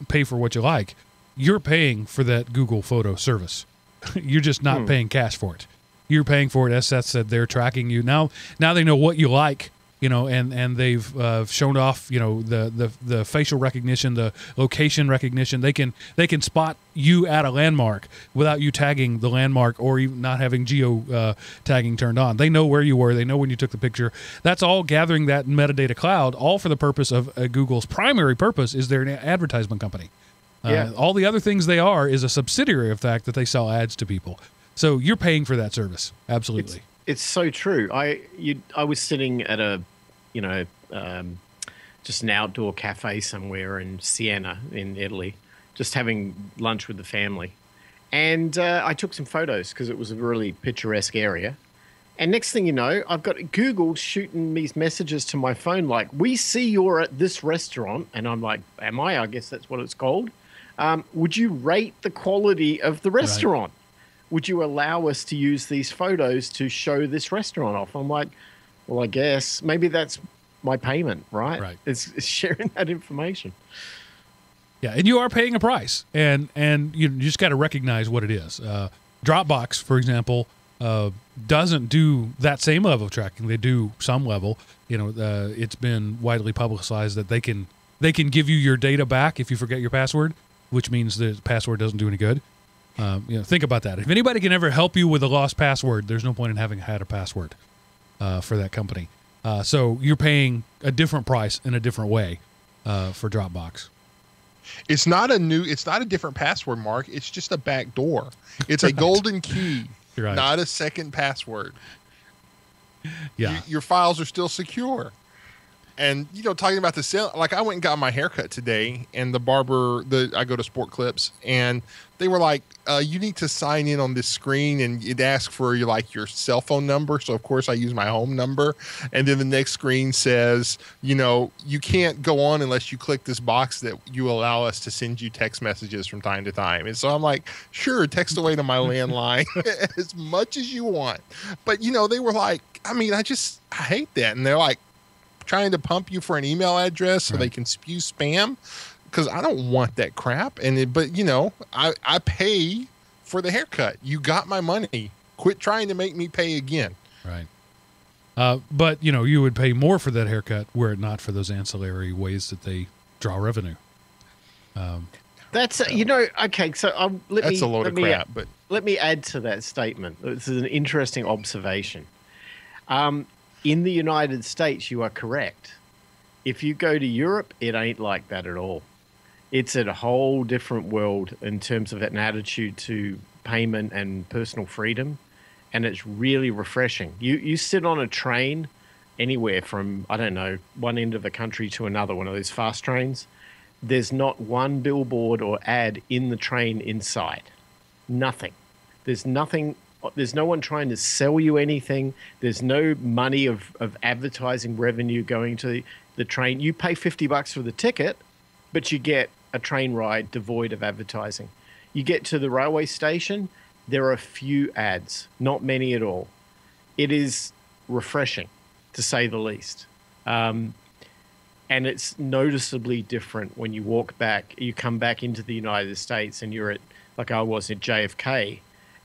pay for what you like, you're paying for that Google Photo service. You're just not paying cash for it. You're paying for it. As Seth said, they're tracking you. Now they know what you like, and they've shown off, the facial recognition, the location recognition. They can spot you at a landmark without you tagging the landmark or even not having geo tagging turned on. They know where you were. They know when you took the picture. That's all gathering that metadata cloud, all for the purpose of Google's primary purpose is they're an advertisement company. All the other things they are is a subsidiary of the fact that they sell ads to people. So you're paying for that service. Absolutely. It's so true. I was sitting at a, just an outdoor cafe somewhere in Siena in Italy, just having lunch with the family. And I took some photos because it was a really picturesque area. And next thing you know, I've got Google shooting these messages to my phone like, we see you're at this restaurant. And I'm like, am I? I guess that's what it's called. Would you rate the quality of the restaurant? Right. Would you allow us to use these photos to show this restaurant off? I'm like, well, I guess maybe that's my payment, right? Right. It's sharing that information. Yeah, and you are paying a price, and you just got to recognize what it is. Dropbox, for example, doesn't do that same level of tracking. They do some level. It's been widely publicized that they can give you your data back if you forget your password, which means the password doesn't do any good. Think about that. If anybody can ever help you with a lost password, there's no point in having had a password for that company. So you're paying a different price in a different way for Dropbox. It's not a different password, Mark. It's just a back door. It's a golden key, not a second password. Yeah. Your files are still secure. And, talking about the sale, like I went and got my haircut today, and the barber, I go to Sport Clips, and they were like, you need to sign in on this screen, and it asks for your cell phone number. So, of course, I use my home number. And then the next screen says, you can't go on unless you click this box that you allow us to send you text messages from time to time. And so I'm like, sure, text away to my landline as much as you want. But, they were like, I hate that. And they're like, trying to pump you for an email address so they can spew spam, because I don't want that crap. But I pay for the haircut. You got my money. Quit trying to make me pay again. Right. But you would pay more for that haircut were it not for those ancillary ways that they draw revenue. That's okay. So That's a load of crap. But let me add to that statement. This is an interesting observation. In the United States, you are correct. If you go to Europe, it ain't like that at all. It's a whole different world in terms of an attitude to payment and personal freedom, and it's really refreshing. You sit on a train anywhere from, I don't know, one end of the country to another, one of those fast trains. There's not one billboard or ad in the train inside. Nothing. There's nothing. There's no one trying to sell you anything. There's no money of advertising revenue going to the train. You pay $50 for the ticket, but you get a train ride devoid of advertising. You get to the railway station, there are a few ads, not many at all. It is refreshing, to say the least. And it's noticeably different when you walk back, you come back into the United States and you're at, like I was at JFK,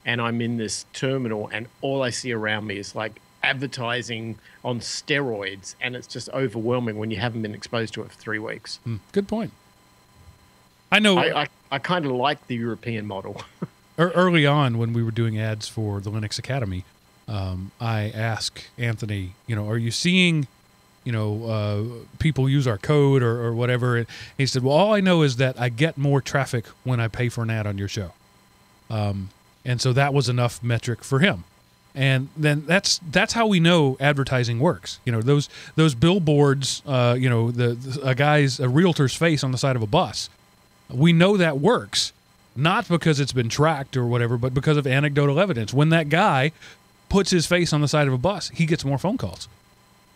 and I'm in this terminal and all I see around me is like advertising on steroids, and it's just overwhelming when you haven't been exposed to it for 3 weeks. Good point. I know. I kind of like the European model. Early on when we were doing ads for the Linux Academy, I asked Anthony, are you seeing people use our code or whatever? And he said, well, all I know is that I get more traffic when I pay for an ad on your show. And so that was enough metric for him. And then that's how we know advertising works. Those billboards, a realtor's face on the side of a bus. We know that works, not because it's been tracked or whatever, but because of anecdotal evidence. When that guy puts his face on the side of a bus, he gets more phone calls.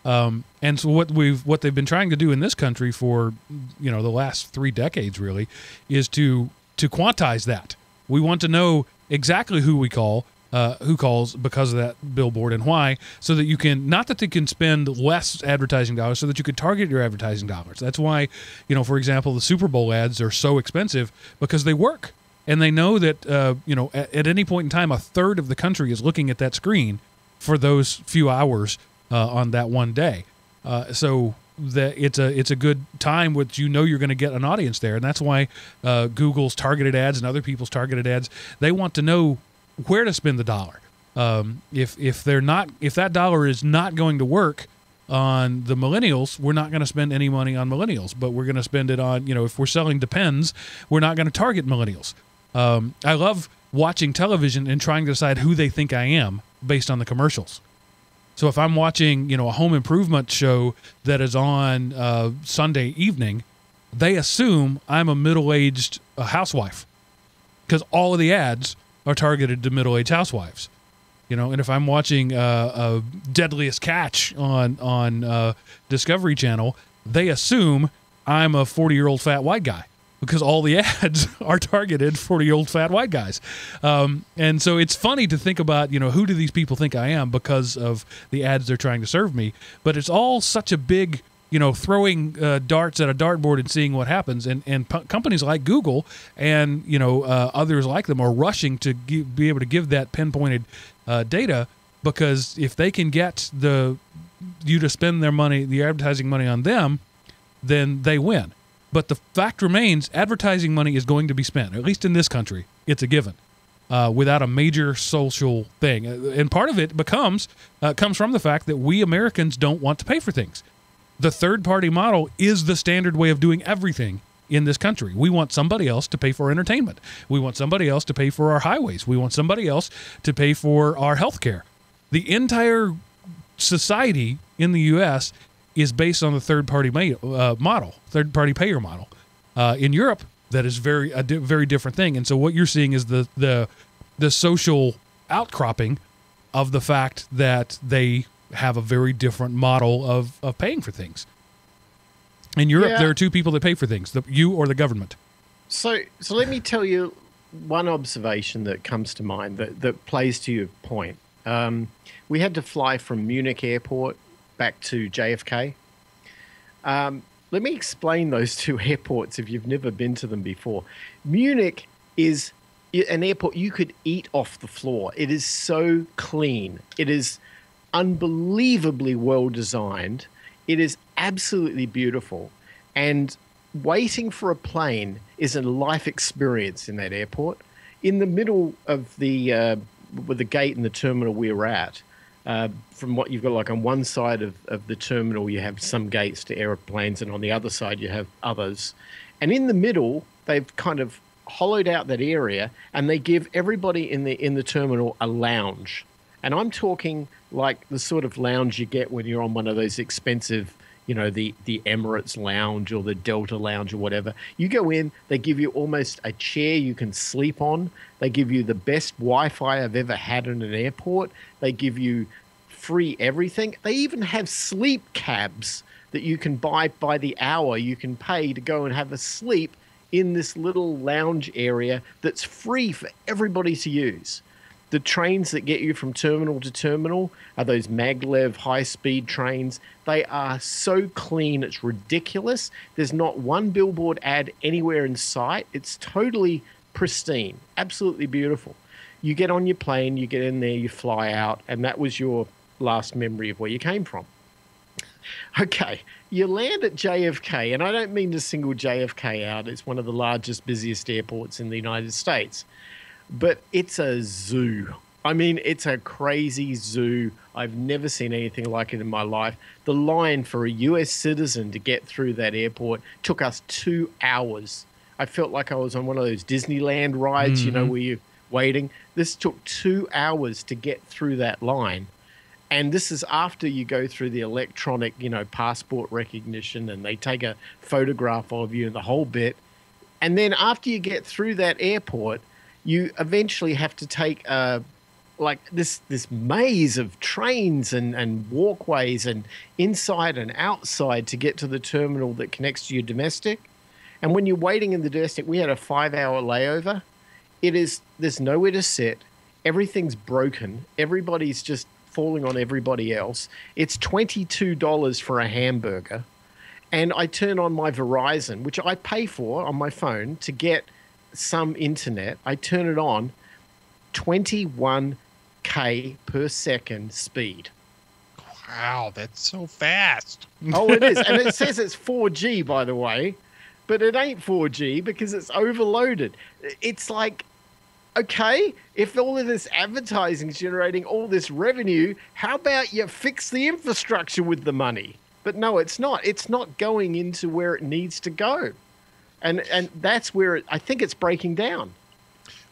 And so what they've been trying to do in this country for, the last 3 decades really, is to quantize that. We want to know exactly who calls because of that billboard and why, so that you can, not that they can spend less advertising dollars, so that you could target your advertising dollars. That's why, for example, the Super Bowl ads are so expensive, because they work. And they know that, at any point in time, a third of the country is looking at that screen for those few hours on that one day. So that it's a good time which you're going to get an audience there. And that's why Google's targeted ads and other people's targeted ads, they want to know where to spend the dollar. If that dollar is not going to work on the millennials, we're not going to spend any money on millennials, but we're going to spend it on, if we're selling Depends, we're not going to target millennials. I love watching television and trying to decide who they think I am based on the commercials. So if I'm watching, a home improvement show that is on Sunday evening, they assume I'm a middle-aged housewife, because all of the ads are targeted to middle-aged housewives. And if I'm watching Deadliest Catch on Discovery Channel, they assume I'm a 40-year-old fat white guy, because all the ads are targeted 40-year-old fat white guys. And so it's funny to think about, who do these people think I am because of the ads they're trying to serve me. But it's all such a big, throwing darts at a dartboard and seeing what happens. And companies like Google and, others like them are rushing to be able to give that pinpointed data, because if they can get you to spend their money, the advertising money on them, then they win. But the fact remains, advertising money is going to be spent, at least in this country. It's a given, without a major social thing. And part of it comes from the fact that we Americans don't want to pay for things. The third-party model is the standard way of doing everything in this country. We want somebody else to pay for entertainment. We want somebody else to pay for our highways. We want somebody else to pay for our health care. The entire society in the U.S. is based on the third-party model, third-party payer model. In Europe, that is a very different thing. And so what you're seeing is the social outcropping of the fact that they have a very different model of paying for things. In Europe, there are two people that pay for things, you or the government. So let me tell you one observation that comes to mind that plays to your point. We had to fly from Munich airport back to JFK. Let me explain those two airports if you've never been to them before. Munich is an airport you could eat off the floor. It is so clean. It is unbelievably well designed. It is absolutely beautiful. And waiting for a plane is a life experience in that airport. In the middle of the with the gate and the terminal we were at, from what you've got, like on one side of the terminal, you have some gates to airplanes, and on the other side, you have others. And in the middle, they've kind of hollowed out that area, and they give everybody in the terminal a lounge. And I'm talking like the sort of lounge you get when you're on one of those expensive, you know, the Emirates lounge or the Delta lounge or whatever. You go in, they give you almost a chair you can sleep on. They give you the best Wi-Fi I've ever had in an airport. They give you free everything. They even have sleep cabs that you can buy by the hour. You can pay to go and have a sleep in this little lounge area that's free for everybody to use. The trains that get you from terminal to terminal are those maglev high-speed trains. They are so clean, it's ridiculous. There's not one billboard ad anywhere in sight. It's totally pristine, absolutely beautiful. You get on your plane, you get in there, you fly out, and that was your last memory of where you came from. Okay, you land at JFK, and I don't mean to single JFK out. It's one of the largest, busiest airports in the United States. But it's a zoo. I mean, it's a crazy zoo. I've never seen anything like it in my life. The line for a US citizen to get through that airport took us 2 hours. I felt like I was on one of those Disneyland rides, you know, where you're waiting. This took 2 hours to get through that line. And this is after you go through the electronic, you know, passport recognition, and they take a photograph of you and the whole bit. And then after you get through that airport, you eventually have to take like this maze of trains and walkways and inside and outside to get to the terminal that connects to your domestic. And when you're waiting in the domestic, we had a 5-hour layover. There's nowhere to sit. Everything's broken. Everybody's just falling on everybody else. It's $22 for a hamburger. And I turn on my Verizon, which I pay for on my phone to get some internet. I turn it on, 21K per second speed. Wow, that's so fast. Oh, it is. And it says it's 4G, by the way, but it ain't 4G because it's overloaded. It's like, okay, if all of this advertising is generating all this revenue, how about you fix the infrastructure with the money? But no, it's not. It's not going into where it needs to go. And that's where I think it's breaking down.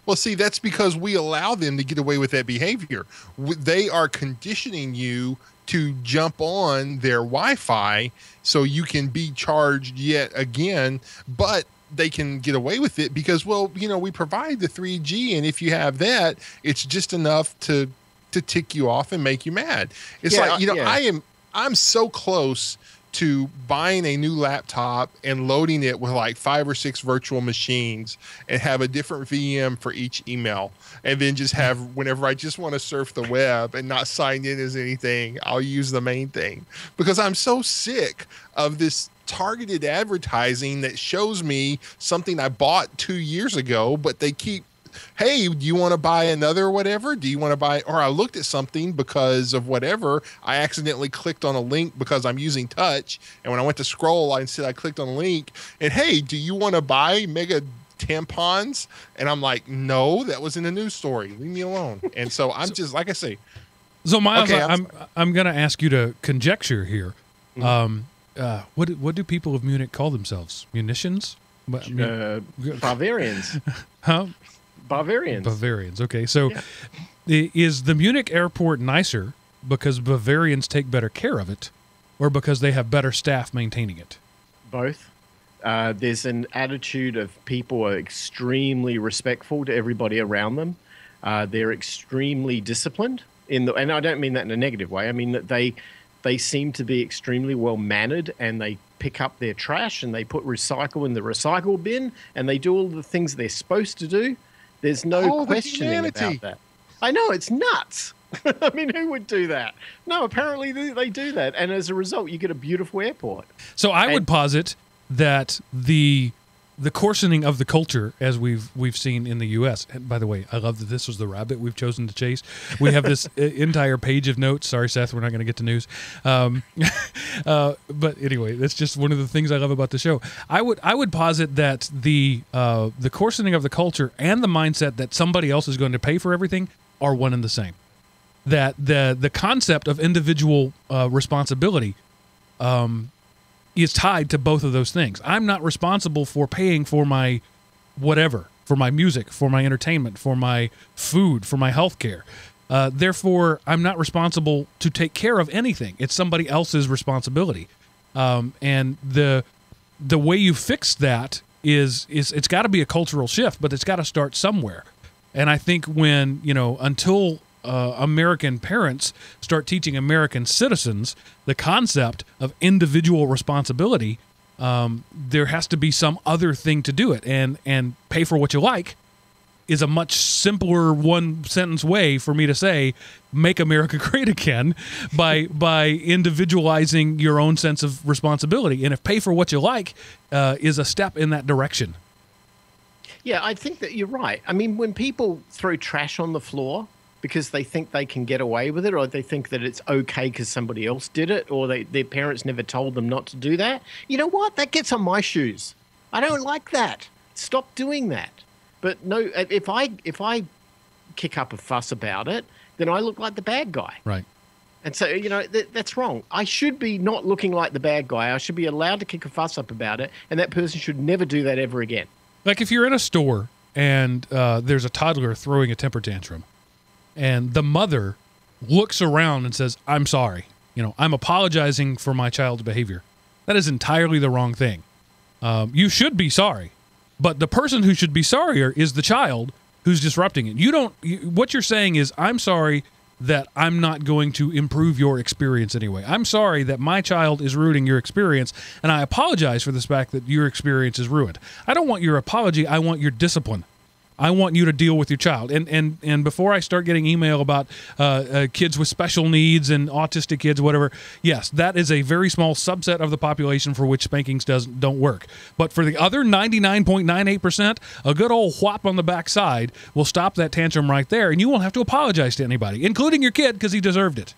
Well, see, that's because we allow them to get away with that behavior. They are conditioning you to jump on their Wi-Fi so you can be charged yet again, but they can get away with it because, well, you know, we provide the 3G, and if you have that, it's just enough to tick you off and make you mad. It's like, you know, I'm so close to buying a new laptop and loading it with like 5 or 6 virtual machines and have a different VM for each email. And then just have, whenever I just want to surf the web and not sign in as anything, I'll use the main thing because I'm so sick of this targeted advertising that shows me something I bought 2 years ago, but they keep, hey, do you want to buy another whatever? Do you want to buy, or I looked at something because of whatever. I accidentally clicked on a link because I'm using touch. And when I went to scroll, I clicked on a link and, hey, do you want to buy mega tampons? And I'm like, no, that was in a news story. Leave me alone. And so I'm just, like I say. So Miles, okay, I'm going to ask you to conjecture here. What do people of Munich call themselves? Munitions? Bavarians. Huh? Bavarians. Okay. So is the Munich airport nicer because Bavarians take better care of it or because they have better staff maintaining it? Both. There's an attitude of people are extremely respectful to everybody around them. They're extremely disciplined and I don't mean that in a negative way. I mean that they seem to be extremely well mannered and they pick up their trash and they put recycle in the recycle bin and they do all the things they're supposed to do. There's no questioning about that. I know, it's nuts. I mean, who would do that? No, apparently they do that. And as a result, you get a beautiful airport. So I would posit that the the coarsening of the culture, as we've seen in the U.S. And by the way, I love that this was the rabbit we've chosen to chase. We have this entire page of notes. Sorry, Seth, we're not going to get to news. But anyway, that's just one of the things I love about the show. I would posit that the coarsening of the culture and the mindset that somebody else is going to pay for everything are one and the same. That the concept of individual responsibility is tied to both of those things. I'm not responsible for paying for my whatever, for my music, for my entertainment, for my food, for my health care. Therefore, I'm not responsible to take care of anything. It's somebody else's responsibility. And the way you fix that is it's got to be a cultural shift, but it's got to start somewhere. And I think when, until American parents start teaching American citizens the concept of individual responsibility, there has to be some other thing to do it. And pay for what you like is a much simpler one-sentence way for me to say, make America great again by individualizing your own sense of responsibility. And if pay for what you like is a step in that direction. Yeah, I think that you're right. I mean, when people throw trash on the floor because they think they can get away with it, or they think that it's okay because somebody else did it, or their parents never told them not to do that, you know what? That gets on my shoes. I don't like that. Stop doing that. But no, if I kick up a fuss about it, then I look like the bad guy. Right. And so, that's wrong. I should be not looking like the bad guy. I should be allowed to kick a fuss up about it, and that person should never do that ever again. Like if you're in a store and there's a toddler throwing a temper tantrum, and the mother looks around and says, I'm sorry. I'm apologizing for my child's behavior. That is entirely the wrong thing. You should be sorry. But the person who should be sorrier is the child who's disrupting it. What you're saying is, I'm sorry that I'm not going to improve your experience anyway. I'm sorry that my child is ruining your experience, and I apologize for the fact that your experience is ruined. I don't want your apology. I want your discipline. I want you to deal with your child. And before I start getting email about kids with special needs and autistic kids, whatever, yes, that is a very small subset of the population for which spankings don't work. But for the other 99.98%, a good old whop on the backside will stop that tantrum right there, and you won't have to apologize to anybody, including your kid, because he deserved it.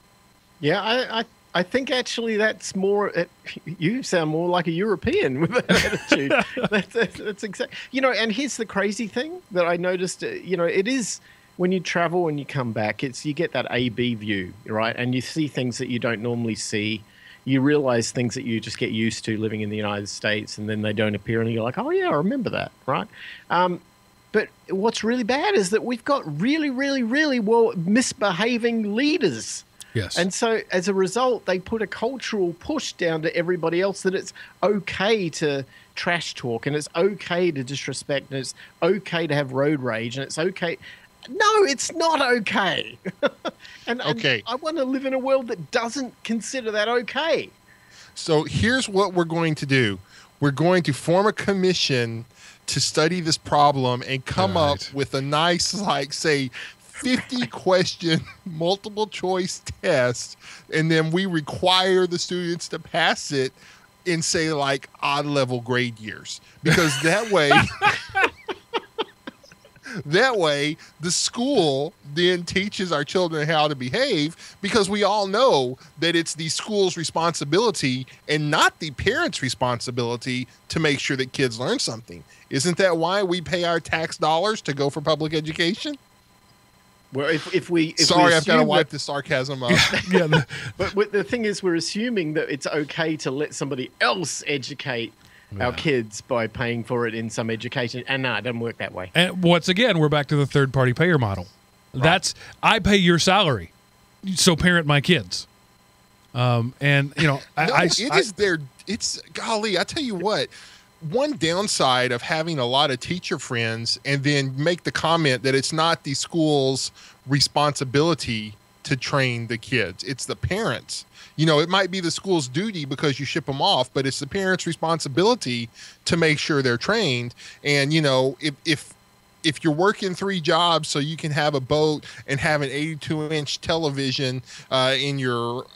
Yeah, I think actually that's more. You sound more like a European with that attitude. That's exactly. And here's the crazy thing that I noticed. It is when you travel and you come back, you get that A/B view, right? And you see things that you don't normally see. You realize things that you just get used to living in the United States, and then they don't appear, and you're like, oh yeah, I remember that, right? But what's really bad is that we've got really, really, really misbehaving leaders. Yes. And so as a result, they put a cultural push down to everybody else that it's okay to trash talk, and it's okay to disrespect, and it's okay to have road rage, and it's okay. No, it's not okay. and I want to live in a world that doesn't consider that okay. So here's what we're going to do. We're going to form a commission to study this problem and come up with a nice, say, 50-question multiple choice test, and then we require the students to pass it in, say, odd level grade years, because that way the school then teaches our children how to behave, because we all know that it's the school's responsibility and not the parents' responsibility to make sure that kids learn something. Isn't that why we pay our tax dollars to go for public education? Well, if we I've got to wipe the sarcasm up. Yeah. But the thing is, we're assuming that it's okay to let somebody else educate our kids by paying for it in some education. And no, it doesn't work that way. And once again, we're back to the third-party payer model. Right. That's, I pay your salary, so parent my kids. It's golly, I tell you what. One downside of having a lot of teacher friends and then make the comment that it's not the school's responsibility to train the kids, it's the parents. It might be the school's duty because you ship them off, but it's the parents' responsibility to make sure they're trained. And, if you're working 3 jobs so you can have a boat and have an 82-inch television in your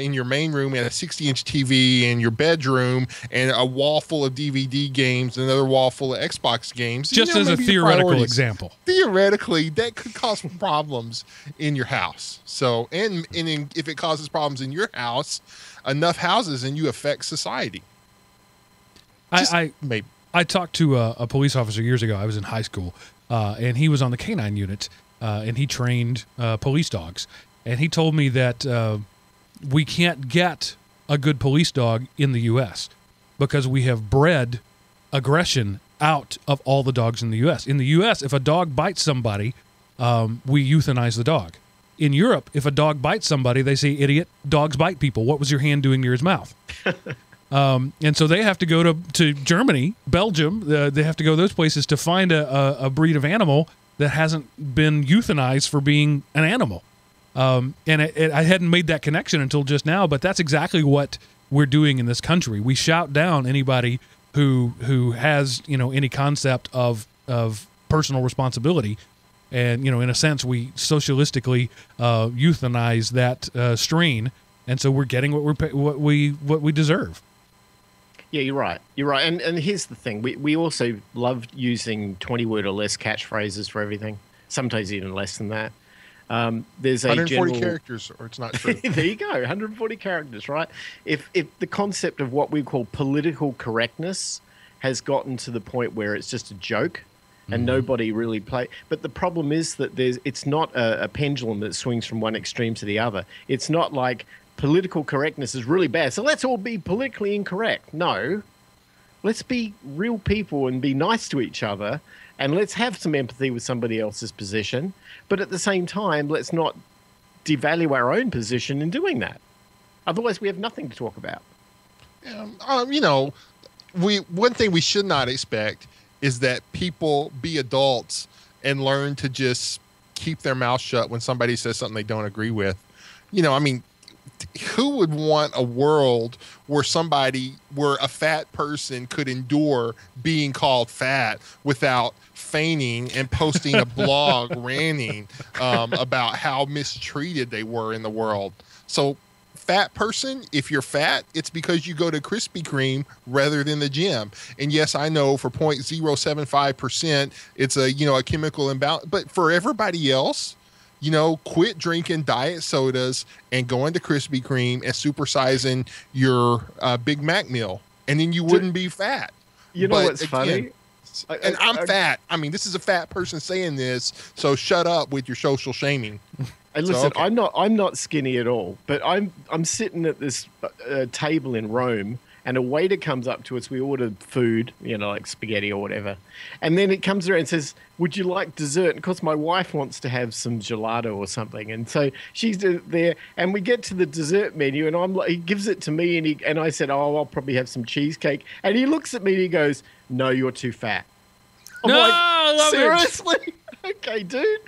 in your main room and a 60-inch TV in your bedroom and a wall full of DVD games and another wall full of Xbox games. Just as a theoretical example. Theoretically, that could cause problems in your house. So, if it causes problems in your house, enough houses and you affect society. I talked to a police officer years ago. I was in high school, and he was on the K-9 unit, and he trained police dogs. And he told me that we can't get a good police dog in the U.S. because we have bred aggression out of all the dogs in the U.S. In the U.S., if a dog bites somebody, we euthanize the dog. In Europe, if a dog bites somebody, they say, "Idiot, dogs bite people. What was your hand doing near his mouth?" And so they have to go to Germany, Belgium. They have to go to those places to find a breed of animal that hasn't been euthanized for being an animal. And I hadn't made that connection until just now, but that's exactly what we're doing in this country. We shout down anybody who has, any concept of personal responsibility. And, in a sense, we socialistically euthanize that strain. And so we're getting what we deserve. Yeah, you're right. You're right. And here's the thing. We also love using 20-word or less catchphrases for everything, sometimes even less than that. There's 140 characters, or it's not true. There you go, 140 characters, right? If the concept of what we call political correctness has gotten to the point where it's just a joke and nobody really but the problem is that it's not a pendulum that swings from one extreme to the other. It's not like political correctness is really bad, so let's all be politically incorrect. No, let's be real people and be nice to each other, and let's have some empathy with somebody else's position. But at the same time, let's not devalue our own position in doing that. Otherwise, we have nothing to talk about. One thing we should not expect is that people be adults and learn to just keep their mouth shut when somebody says something they don't agree with. Who would want a world where a fat person could endure being called fat without feigning and posting a blog ranting about how mistreated they were in the world? So, fat person, if you're fat, it's because you go to Krispy Kreme rather than the gym. And yes, I know for 0.075%, it's a chemical imbalance. But for everybody else, quit drinking diet sodas and going to Krispy Kreme and supersizing your Big Mac meal, and then you wouldn't be fat. What's funny? And I'm fat. I mean, this is a fat person saying this, so shut up with your social shaming. And listen, okay. I'm not skinny at all, but I'm sitting at this table in Rome, and a waiter comes up to us. We ordered food, like spaghetti or whatever. And then it comes around and says, "Would you like dessert?" And of course, my wife wants to have some gelato or something. And so she's there, and we get to the dessert menu, and he gives it to me, and I said, "Oh, I'll probably have some cheesecake." And he looks at me and he goes, "No, you're too fat." I'm like, seriously? Okay, dude.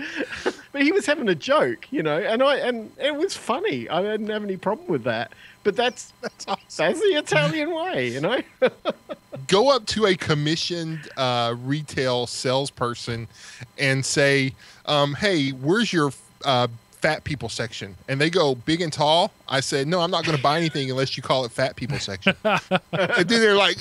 But he was having a joke, and it was funny. I didn't have any problem with that. But that's awesome. That's the Italian way, Go up to a commissioned retail salesperson and say, "Hey, where's your fat people section?" And they go, "Big and tall." I said, "No, I'm not going to buy anything unless you call it fat people section." And then they're like,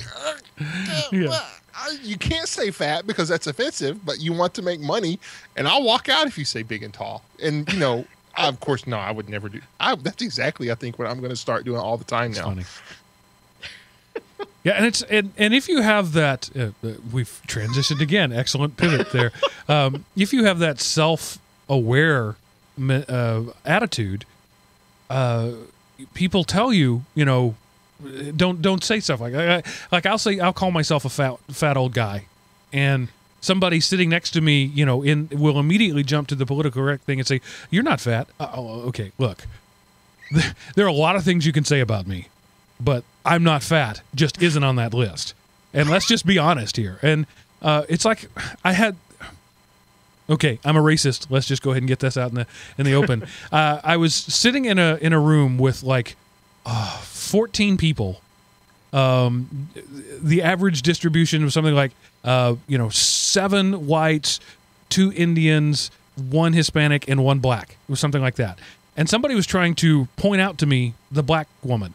"You can't say fat because that's offensive, but you want to make money, and I'll walk out if you say big and tall." And of course, no, I would never do. That's exactly, I think, what I'm going to start doing all the time now. Funny. Yeah, and if you have that, we've transitioned again. Excellent pivot there. If you have that self-aware attitude, people tell you, don't say stuff like I'll call myself a fat old guy, and somebody sitting next to me, will immediately jump to the political correct thing and say, "You're not fat." Okay, look, there are a lot of things you can say about me, but I'm not fat just isn't on that list. And let's just be honest here. And it's like okay, I'm a racist. Let's just go ahead and get this out in the open. I was sitting in a room with 14 people. The average distribution was something like 7 whites, 2 Indians, 1 Hispanic, and 1 black. It was something like that. and somebody was trying to point out to me the black woman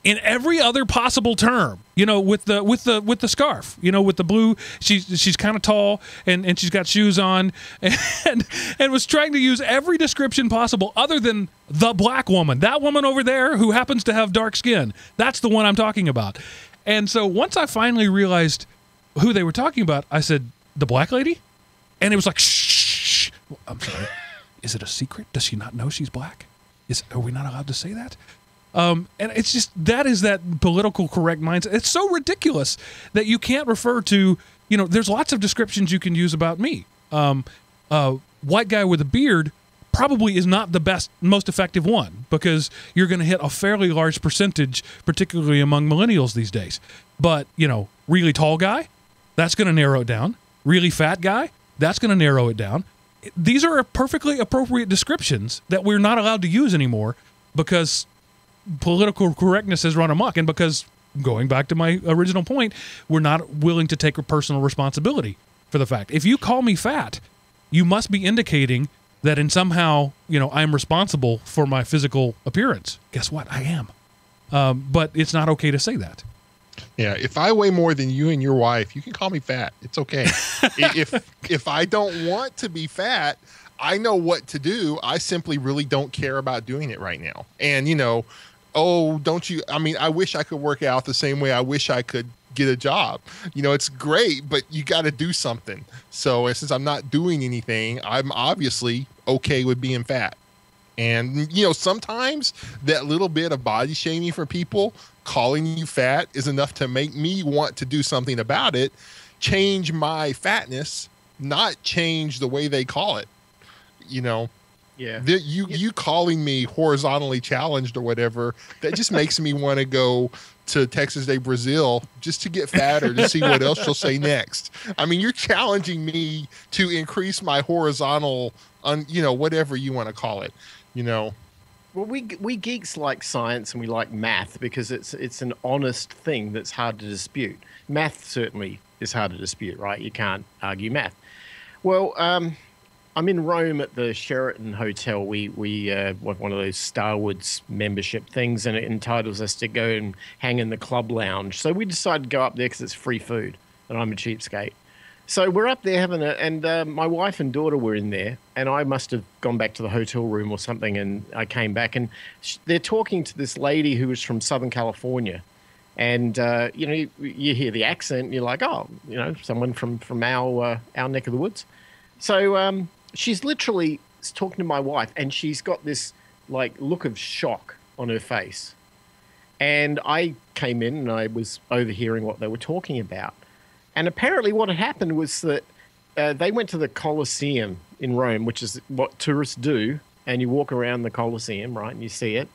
in every other possible term, with the scarf, with the blue. She's kind of tall and she's got shoes on, and was trying to use every description possible other than the black woman. That woman over there who happens to have dark skin. That's the one I'm talking about. And so once I finally realized who they were talking about, I said, "The black lady?" And it was like, "Shh. I'm sorry. Is it a secret? Does she not know she's black? Are we not allowed to say that?" And it's just, that is that political correct mindset. It's so ridiculous that you can't refer to, there's lots of descriptions you can use about me. White guy with a beard probably is not the most effective one, because you're going to hit a fairly large percentage, particularly among millennials these days. But, really tall guy, that's going to narrow it down. Really fat guy, that's going to narrow it down. These are perfectly appropriate descriptions that we're not allowed to use anymore because political correctness has run amok, and because, going back to my original point, we're not willing to take personal responsibility for the fact. If you call me fat, you must be indicating that in somehow, I'm responsible for my physical appearance. Guess what? I am. But it's not okay to say that. Yeah, if I weigh more than you and your wife, you can call me fat. It's okay. If I don't want to be fat, I know what to do. I simply really don't care about doing it right now. And, don't you? I mean, I wish I could work out the same way I wish I could get a job. It's great, but you got to do something. So since I'm not doing anything, I'm obviously okay with being fat. And, sometimes that little bit of body shaming for people, calling you fat, is enough to make me want to do something about it, change my fatness, not change the way they call it. Yeah. You calling me horizontally challenged or whatever, that just makes me want to go to Texas Day Brazil just to get fatter to see what else she'll say next. I mean, you're challenging me to increase my horizontal, whatever you want to call it, Well, we geeks like science and we like math because it's an honest thing that's hard to dispute. Math certainly is hard to dispute, right? You can't argue math. Well, I'm in Rome at the Sheraton Hotel. We have one of those Star Wars membership things, and it entitles us to go and hang in the club lounge. So we decided to go up there because it's free food, and I'm a cheapskate. So we're up there having and my wife and daughter were in there, and I must have gone back to the hotel room or something, and I came back, and they're talking to this lady who was from Southern California. And, you hear the accent, and you're like, oh, someone from our neck of the woods. So she's literally talking to my wife, and she's got this, look of shock on her face. And I came in, and I was overhearing what they were talking about. And apparently what had happened was that they went to the Colosseum in Rome, which is what tourists do, and you walk around the Colosseum, right, and you see it.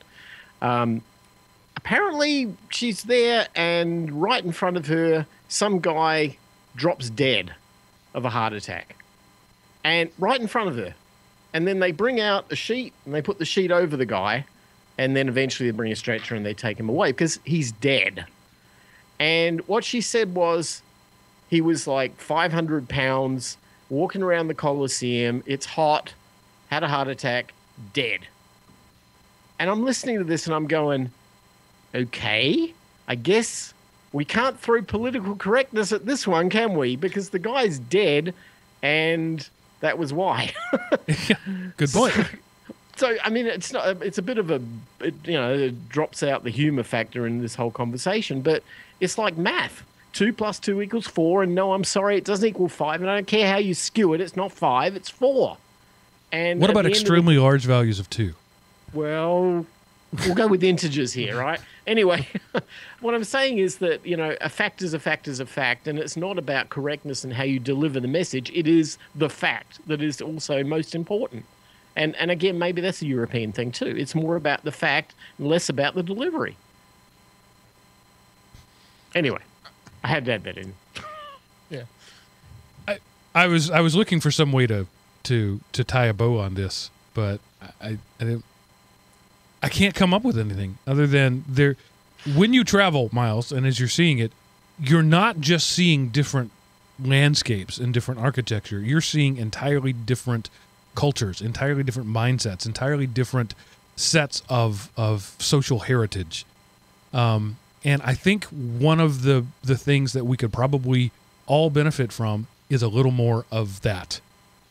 Apparently she's there, and right in front of her, some guy drops dead of a heart attack. And right in front of her. And then they bring out a sheet, and they put the sheet over the guy, and then eventually they bring a stretcher and they take him away because he's dead. And what she said was he was 500 pounds, walking around the Colosseum. It's hot, had a heart attack, dead. And I'm listening to this and I'm going, okay, I guess we can't throw political correctness at this one, can we? Because the guy's dead, and that was why. Good point. So, I mean, it's not. It's a bit of it drops out the humor factor in this whole conversation, but it's like math. 2 + 2 = 4, and no, I'm sorry, it doesn't equal 5, and I don't care how you skew it. It's not 5, it's 4. And what about extremely large values of 2? Well, we'll go with integers here, right? Anyway, what I'm saying is that, a fact is a fact is a fact, and it's not about correctness and how you deliver the message. It is the fact that is also most important. And again, maybe that's a European thing too. It's more about the fact and less about the delivery. Anyway, I had to add that in. Yeah. I was looking for some way to tie a bow on this, but I can't come up with anything other than when you travel, Miles, and as you're seeing it, you're not just seeing different landscapes and different architecture. You're seeing entirely different cultures, entirely different mindsets, entirely different sets of social heritage. And I think one of the things that we could probably all benefit from is a little more of that.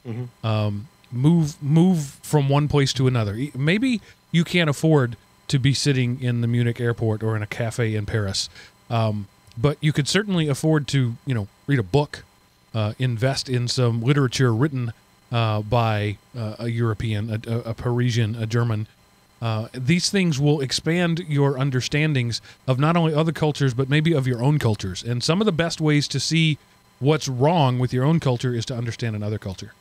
Mm-hmm. Move from one place to another. Maybe you can't afford to be sitting in the Munich airport or in a cafe in Paris, but you could certainly afford to, read a book, invest in some literature written by a European, a Parisian, a German. These things will expand your understandings of not only other cultures, but maybe of your own cultures. And some of the best ways to see what's wrong with your own culture is to understand another culture.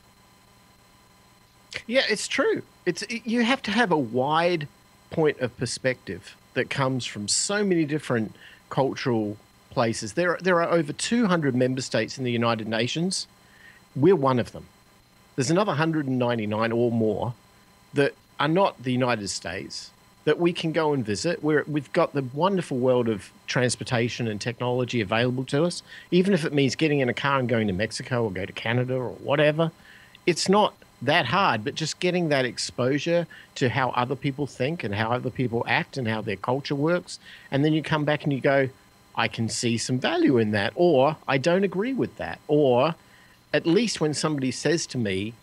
Yeah, it's true. You have to have a wide point of perspective that comes from so many different cultural places. There are over 200 member states in the United Nations. We're one of them. There's another 199 or more that are not the United States that we can go and visit. We've got the wonderful world of transportation and technology available to us, even if it means getting in a car and going to Mexico or go to Canada or whatever. It's not that hard, but just getting that exposure to how other people think and how other people act and how their culture works. And then you come back and you go, I can see some value in that, or I don't agree with that. Or at least when somebody says to me,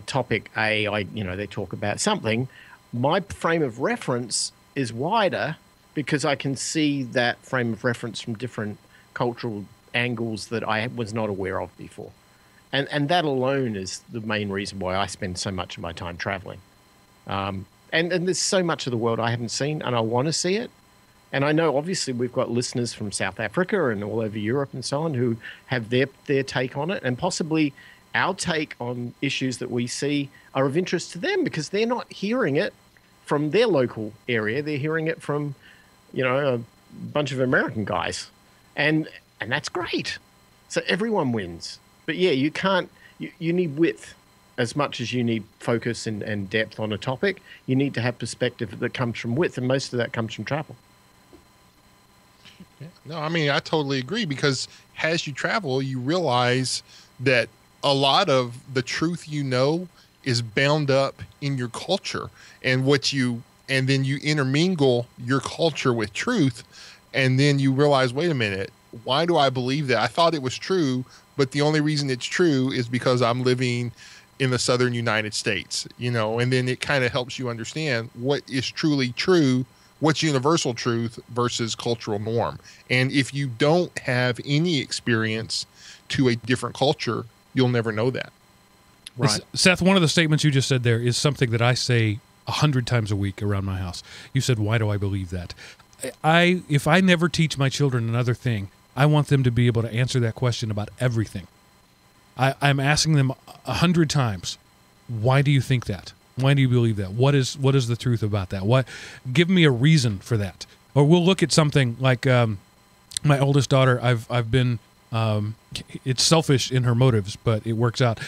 topic A, they talk about something, my frame of reference is wider because I can see that frame of reference from different cultural angles that I was not aware of before. And that alone is the main reason why I spend so much of my time traveling. And there's so much of the world I haven't seen, and I want to see it. And I know, obviously, we've got listeners from South Africa and all over Europe and so on who have their take on it, and possibly our take on issues that we see are of interest to them because they're not hearing it from their local area. They're hearing it from, a bunch of American guys. And that's great. So everyone wins. But yeah, you need width as much as you need focus and depth on a topic. You need to have perspective that comes from width, and most of that comes from travel. Yeah. No, I mean, I totally agree, because as you travel, you realize that a lot of the truth is bound up in your culture, and then you intermingle your culture with truth, and then you realize, wait a minute, why do I believe that? I thought it was true, but the only reason it's true is because I'm living in the southern United States, and then it kind of helps you understand what is truly true, what's universal truth versus cultural norm. And if you don't have any experience to a different culture, you'll never know that. Right. Seth, one of the statements you just said there is something that I say 100 times a week around my house. You said, why do I believe that? If I never teach my children another thing, I want them to be able to answer that question about everything. I'm asking them 100 times, why do you think that? Why do you believe that? What is the truth about that? Give me a reason for that. Or we'll look at something like my oldest daughter. I've been it's selfish in her motives, but it works out.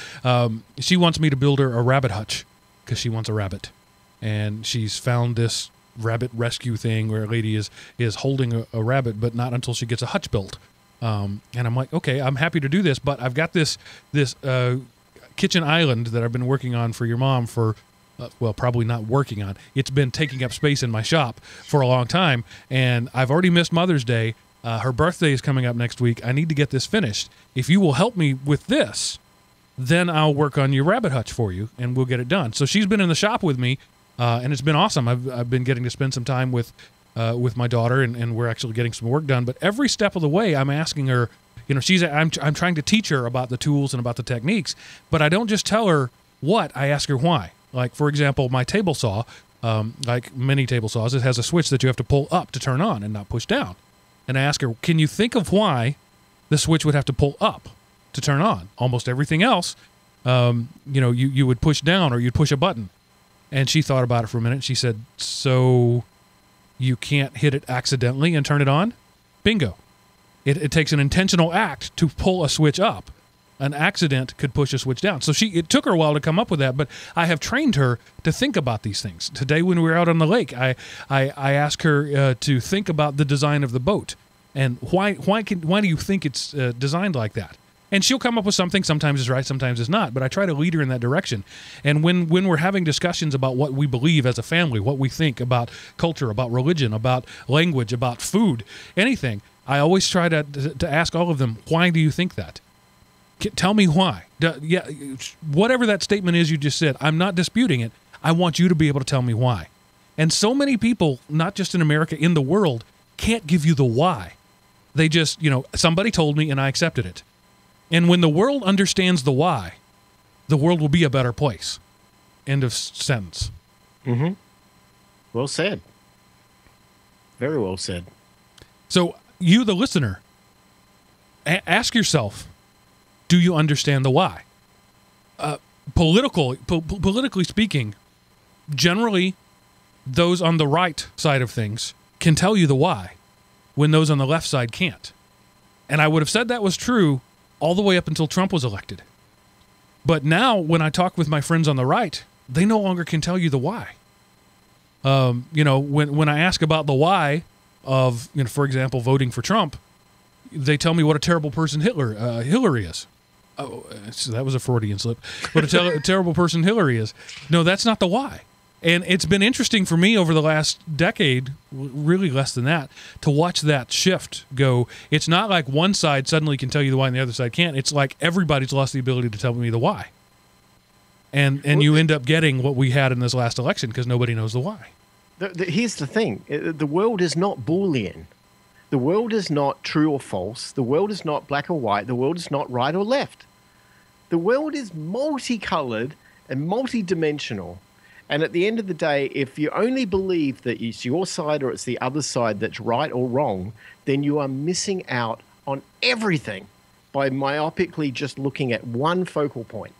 She wants me to build her a rabbit hutch because she wants a rabbit, and she's found this rabbit rescue thing where a lady is holding a rabbit, but not until she gets a hutch built. And I'm like, okay, I'm happy to do this, but I've got this kitchen island that I've been working on for your mom for, probably not working on. It's been taking up space in my shop for a long time, and I've already missed Mother's Day. Her birthday is coming up next week. I need to get this finished. If you will help me with this, then I'll work on your rabbit hutch for you, and we'll get it done. So she's been in the shop with me, and it's been awesome. I've been getting to spend some time with my daughter, and we're actually getting some work done. But every step of the way, I'm asking her, I'm trying to teach her about the tools and about the techniques, but I don't just tell her what, I ask her why. Like, for example, my table saw, like many table saws, it has a switch that you have to pull up to turn on and not push down. And I ask her, can you think of why the switch would have to pull up to turn on? Almost everything else, you would push down or you'd push a button. And she thought about it for a minute. She said, so you can't hit it accidentally and turn it on? Bingo. It takes an intentional act to pull a switch up. An accident could push a switch down. So it took her a while to come up with that, but I have trained her to think about these things. Today when we were out on the lake, I asked her to think about the design of the boat. And why do you think it's designed like that? And she'll come up with something. Sometimes it's right, sometimes it's not. But I try to lead her in that direction. And when we're having discussions about what we believe as a family, what we think about culture, about religion, about language, about food, anything, I always try to ask all of them, why do you think that? Tell me why. Yeah, whatever that statement is you just said, I'm not disputing it. I want you to be able to tell me why. And so many people, not just in America, in the world, can't give you the why. They just, somebody told me and I accepted it. And when the world understands the why, the world will be a better place. End of sentence. Mm-hmm. Well said. Very well said. So you, the listener, ask yourself, do you understand the why? Politically speaking, generally, those on the right side of things can tell you the why when those on the left side can't. And I would have said that was true all the way up until Trump was elected. But now when I talk with my friends on the right, they no longer can tell you the why. When I ask about the why of, for example, voting for Trump, they tell me what a terrible person Hillary is. Oh, so that was a Freudian slip. What a terrible person Hillary is. No, that's not the why. And it's been interesting for me over the last decade, really less than that, to watch that shift go. It's not like one side suddenly can tell you the why and the other side can't. It's like everybody's lost the ability to tell me the why. And you end up getting what we had in this last election because nobody knows the why. Here's the thing. The world is not Boolean. The world is not true or false. The world is not black or white. The world is not right or left. The world is multicolored and multidimensional. And at the end of the day, if you only believe that it's your side or it's the other side that's right or wrong, then you are missing out on everything by myopically just looking at one focal point.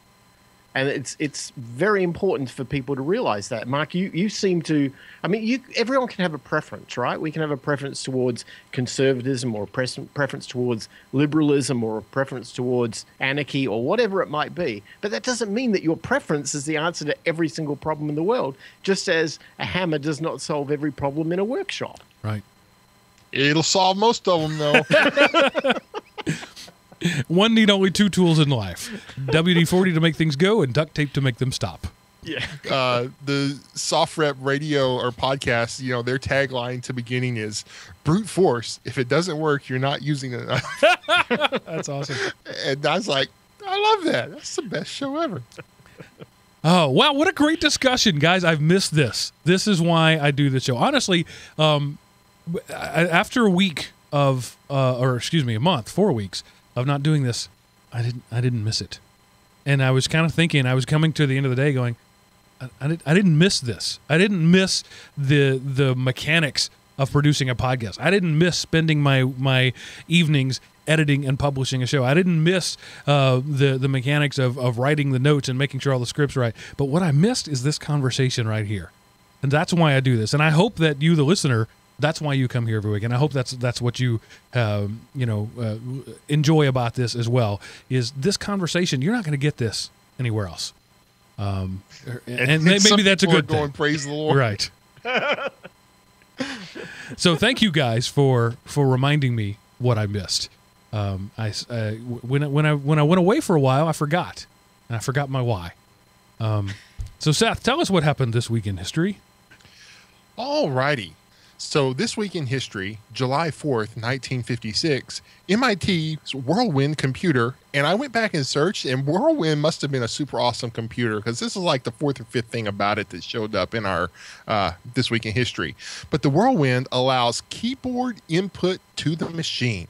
And it's very important for people to realize that. Mark, you seem to, everyone can have a preference, right? We can have a preference towards conservatism or a preference towards liberalism or a preference towards anarchy or whatever it might be. But that doesn't mean that your preference is the answer to every single problem in the world, just as a hammer does not solve every problem in a workshop. Right. It'll solve most of them, though. One need only two tools in life. WD-40 to make things go and duct tape to make them stop. Yeah. The Soft Rep radio or podcast, their tagline to beginning is brute force. If it doesn't work, you're not using it enough. That's awesome. And I was like, I love that. That's the best show ever. Oh, wow. What a great discussion, guys. I've missed this. This is why I do this show. Honestly, after a week of, a month, 4 weeks, of not doing this, I didn't miss it. And I was kind of thinking, I was coming to the end of the day going, I didn't miss this. I didn't miss the mechanics of producing a podcast. I didn't miss spending my evenings editing and publishing a show. I didn't miss the mechanics of writing the notes and making sure all the scripts are right. But what I missed is this conversation right here. And that's why I do this. And I hope that you, the listener, that's why you come here every week, and I hope that's what you enjoy about this as well. Is this conversation? You're not going to get this anywhere else, and maybe that's a good thing. Praise the Lord, right? So thank you guys for reminding me what I missed. When I went away for a while, I forgot, and I forgot my why. So Seth, tell us what happened this week in history. All righty. So this week in history, July 4th, 1956, MIT's Whirlwind computer, and I went back and searched, and Whirlwind must have been a super awesome computer because this is like the fourth or fifth thing about it that showed up in our this week in history. But the Whirlwind allows keyboard input to the machine.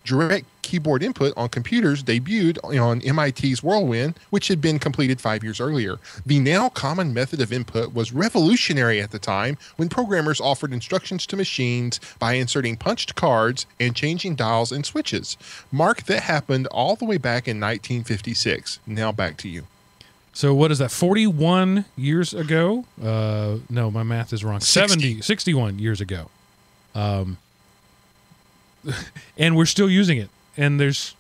Direct keyboard input on computers debuted on MIT's Whirlwind, which had been completed 5 years earlier. The now common method of input was revolutionary at the time when programmers offered instructions to machines by inserting punched cards and changing dials and switches. Mark, that happened all the way back in 1956. Now back to you. So what is that, 41 years ago? No, my math is wrong. 61 years ago. And we're still using it, and there's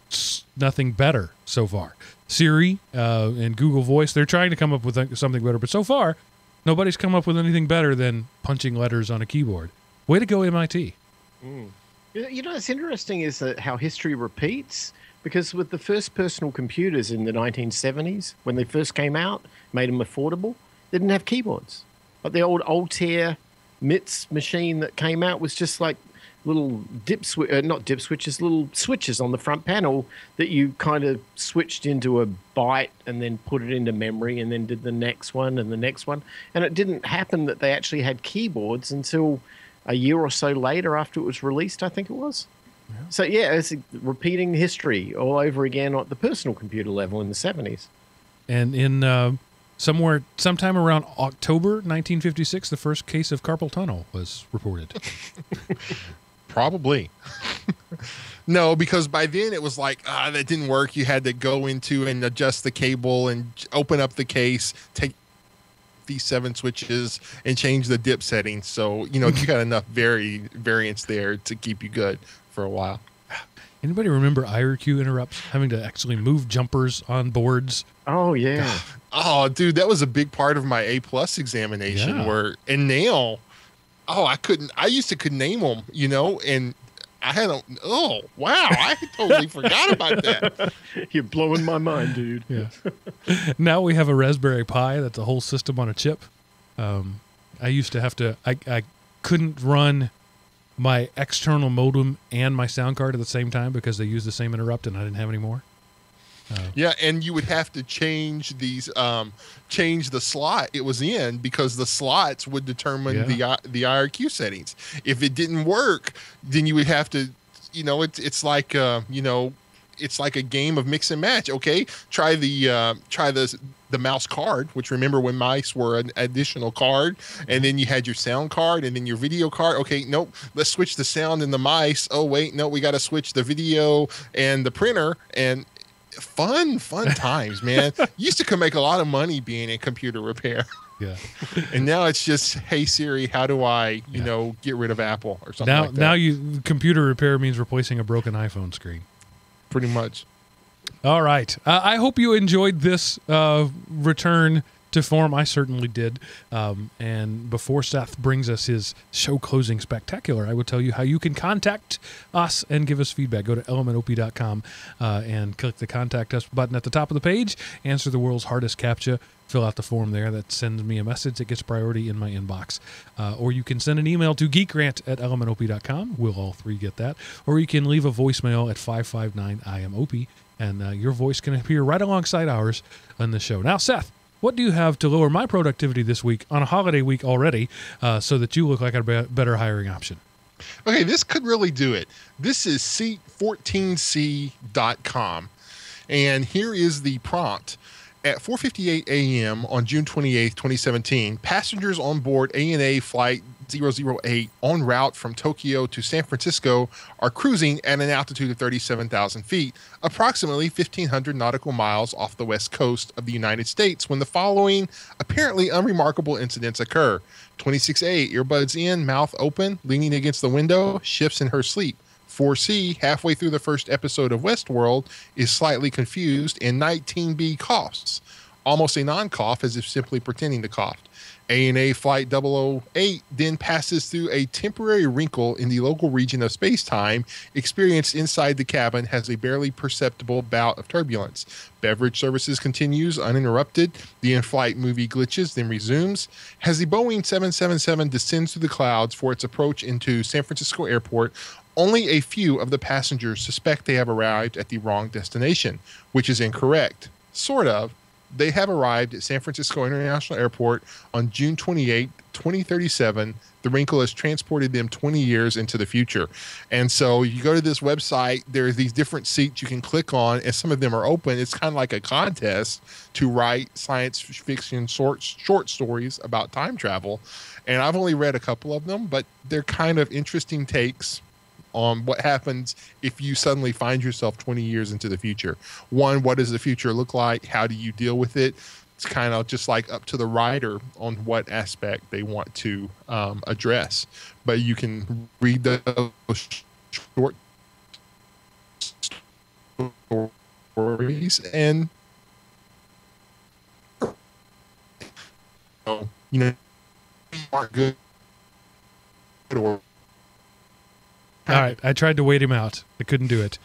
nothing better so far. Siri and Google Voice, they're trying to come up with something better, but so far, nobody's come up with anything better than punching letters on a keyboard. Way to go, MIT. You know, it's interesting is that how history repeats. Because with the first personal computers in the 1970s, when they first came out, made them affordable, they didn't have keyboards. But the old Altair MITS machine that came out was just like little not dip switches, little switches on the front panel that you kind of switched into a byte and then put it into memory and then did the next one and the next one. And it didn't happen that they actually had keyboards until a year or so later after it was released, I think it was. Yeah. So, yeah, it's repeating history all over again at the personal computer level in the 70s. And in sometime around October 1956, the first case of carpal tunnel was reported. Probably. No, because by then it was like, that didn't work. You had to go into and adjust the cable and open up the case, take these 7 switches and change the dip settings. So, you got enough variance there to keep you good for a while. Anybody remember IRQ interrupts, having to actually move jumpers on boards? Oh, yeah. Oh, dude, that was a big part of my A+ examination I used to could name them, and I had I totally forgot about that. You're blowing my mind, dude. Yeah. Now we have a Raspberry Pi that's a whole system on a chip. I used to have to, I couldn't run my external modem and my sound card at the same time because they use the same interrupt and I didn't have any more. Yeah, and you would have to change change the slot it was in because the slots would determine the IRQ settings. If it didn't work, then you would have to, it's like it's like a game of mix and match. Okay, try the mouse card, which remember when mice were an additional card, and then you had your sound card and then your video card. Okay, nope, let's switch the sound and the mice. Oh wait, no, we got to switch the video and the printer. And fun times, man. Used to make a lot of money being in computer repair. Yeah. And now it's just, hey Siri, how do I, get rid of Apple or something like that? Now computer repair means replacing a broken iPhone screen. Pretty much. All right. I hope you enjoyed this return to form. I certainly did. And before Seth brings us his show closing spectacular, I will tell you how you can contact us and give us feedback. Go to elementop.com and click the Contact Us button at the top of the page. Answer the world's hardest CAPTCHA. Fill out the form there. That sends me a message that gets priority in my inbox. Or you can send an email to geekrant@elementop.com. We'll all three get that. Or you can leave a voicemail at 559-IAM-OP, and your voice can appear right alongside ours on the show. Now, Seth, what do you have to lower my productivity this week on a holiday week already so that you look like a better hiring option? Okay, this could really do it. This is seat14c.com. And here is the prompt. At 4:58 a.m. on June 28, 2017, passengers on board ANA Flight 008 en route from Tokyo to San Francisco are cruising at an altitude of 37,000 feet, approximately 1,500 nautical miles off the west coast of the United States, when the following apparently unremarkable incidents occur. 26A, earbuds in, mouth open, leaning against the window, shifts in her sleep. 4C, halfway through the first episode of Westworld, is slightly confused, and 19B coughs. Almost a non-cough, as if simply pretending to cough. ANA Flight 008 then passes through a temporary wrinkle in the local region of space-time. Experienced inside the cabin has a barely perceptible bout of turbulence. Beverage services continues uninterrupted. The in-flight movie glitches, then resumes. As the Boeing 777 descends through the clouds for its approach into San Francisco Airport, only a few of the passengers suspect they have arrived at the wrong destination, which is incorrect. Sort of. They have arrived at San Francisco International Airport on June 28, 2037. The wrinkle has transported them 20 years into the future. And so you go to this website, there are these different seats you can click on, and some of them are open. It's kind of like a contest to write science fiction short stories about time travel. And I've only read a couple of them, but they're kind of interesting takes on what happens if you suddenly find yourself 20 years into the future. One, what does the future look like? How do you deal with it? It's kind of just like up to the writer on what aspect they want to address. But you can read those short stories and, aren't good or All right. I tried to wait him out. I couldn't do it.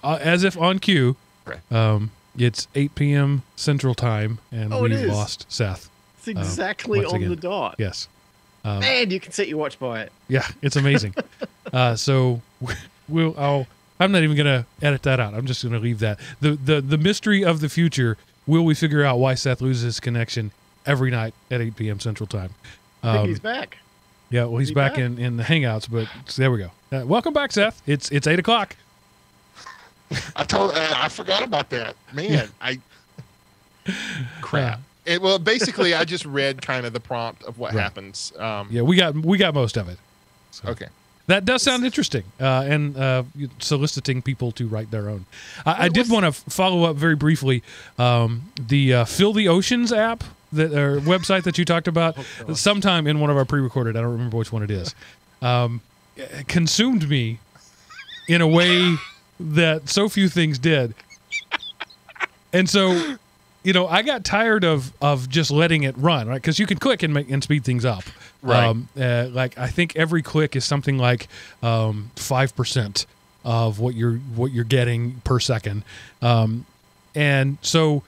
As if on cue, it's 8 p.m. Central Time, and we've lost Seth. It's exactly on the dot. Yes. Man, you can set your watch by it. Yeah, it's amazing. So I'm not even going to edit that out. I'm just going to leave that. The mystery of the future, will we figure out why Seth loses his connection every night at 8 p.m. Central Time? I think he's back. Yeah, well, he's back in the Hangouts, but there we go. Welcome back, Seth. It's 8 o'clock. I forgot about that. Man, crap. Basically, I just read kind of the prompt of what happens. Yeah, we got most of it. So. Okay. That does sound interesting, and soliciting people to write their own. I did want to follow up very briefly. The Fill the Oceans app, website that you talked about, sometime in one of our pre-recorded, I don't remember which one it is, consumed me in a way that so few things did. And so, I got tired of just letting it run, right? Because you can click and speed things up. Right. Like I think every click is something like 5% of what you're getting per second. And so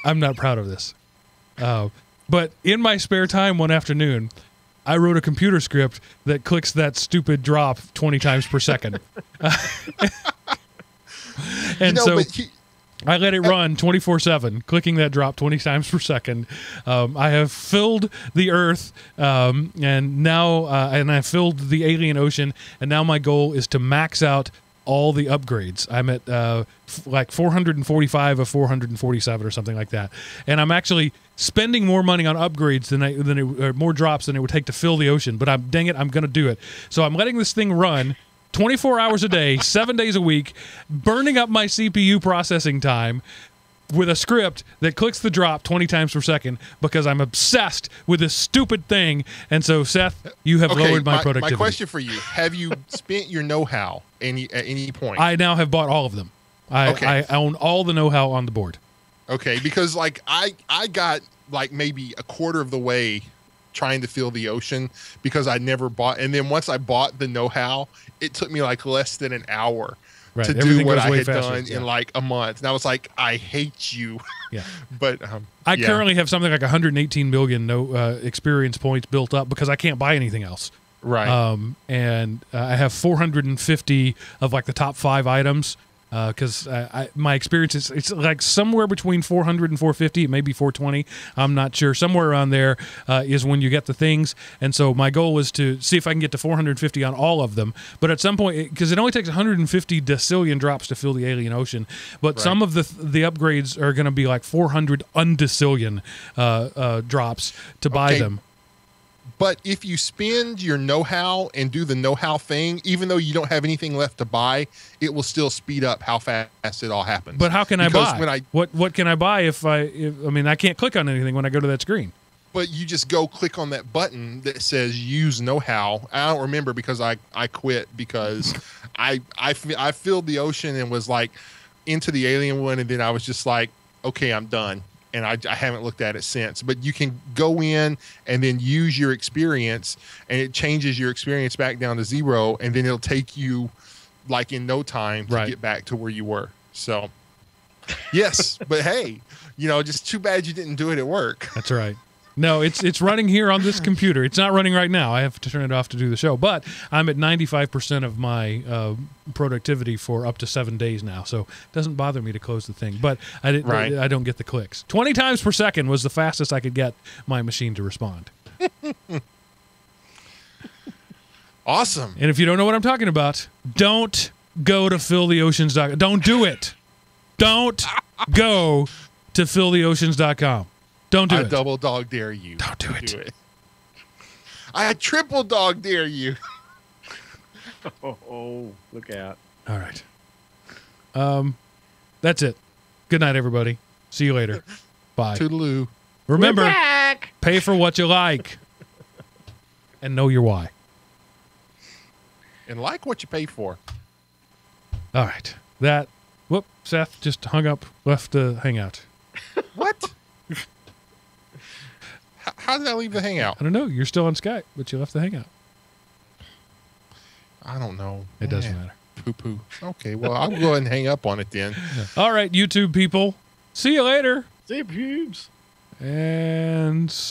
I'm not proud of this. But in my spare time one afternoon, I wrote a computer script that clicks that stupid drop 20 times per second. And I let it run 24/7, clicking that drop 20 times per second. I have filled the Earth, and now I filled the alien ocean, and now my goal is to max out all the upgrades. I'm at like 445 of 447 or something like that, and I'm actually spending more money on upgrades than more drops than it would take to fill the ocean. But dang it, I'm going to do it. So I'm letting this thing run 24 hours a day, 7 days a week, burning up my CPU processing time with a script that clicks the drop 20 times per second because I'm obsessed with this stupid thing. And so, Seth, you have lowered my productivity. My question for you, have you spent your know-how at any point? I now have bought all of them. I own all the know-how on the board. Okay, because like I got like maybe a quarter of the way trying to fill the ocean because I never bought. And then once I bought the know-how, it took me like less than an hour to do what I had done in like a month. And I was like, I hate you. Yeah. But I currently have something like 118 million experience points built up because I can't buy anything else. Right. And I have 450 of like the top 5 items. Because my experience is it's like somewhere between 400 and 450, maybe 420. I'm not sure. Somewhere around there is when you get the things. And so my goal is to see if I can get to 450 on all of them. But at some point, because it only takes 150 decillion drops to fill the alien ocean, but some of the upgrades are going to be like 400 undecillion drops to buy them. But if you spend your know-how and do the know-how thing, even though you don't have anything left to buy, it will still speed up how fast it all happens. But how can I buy? What can I buy if I can't click on anything when I go to that screen? But you just go click on that button that says use know-how. I don't remember because I quit because I filled the ocean and was like into the alien one, and then I was just like, okay, I'm done. And I haven't looked at it since. But you can go in and then use your experience, and it changes your experience back down to 0, and then it'll take you like in no time to get back to where you were. So, yes, but hey, just too bad you didn't do it at work. That's right. No, it's running here on this computer. It's not running right now. I have to turn it off to do the show. But I'm at 95% of my productivity for up to 7 days now, so it doesn't bother me to close the thing. But I don't get the clicks. 20 times per second was the fastest I could get my machine to respond. Awesome. And if you don't know what I'm talking about, don't go to filltheoceans.com. Don't do it. Don't go to filltheoceans.com. Don't do it. I double dog dare you. Don't do it. I triple dog dare you. Oh, look out. All right. That's it. Good night, everybody. See you later. Bye. Toodaloo. Remember, pay for what you like. And know your why. And like what you pay for. All right. Seth just hung up, left the hangout. What? How did I leave the hangout? I don't know. You're still on Skype, but you left the hangout. I don't know. It doesn't matter. Poo-poo. Okay, well, I'll go ahead and hang up on it then. All right, YouTube people. See you later. See you, pubes. And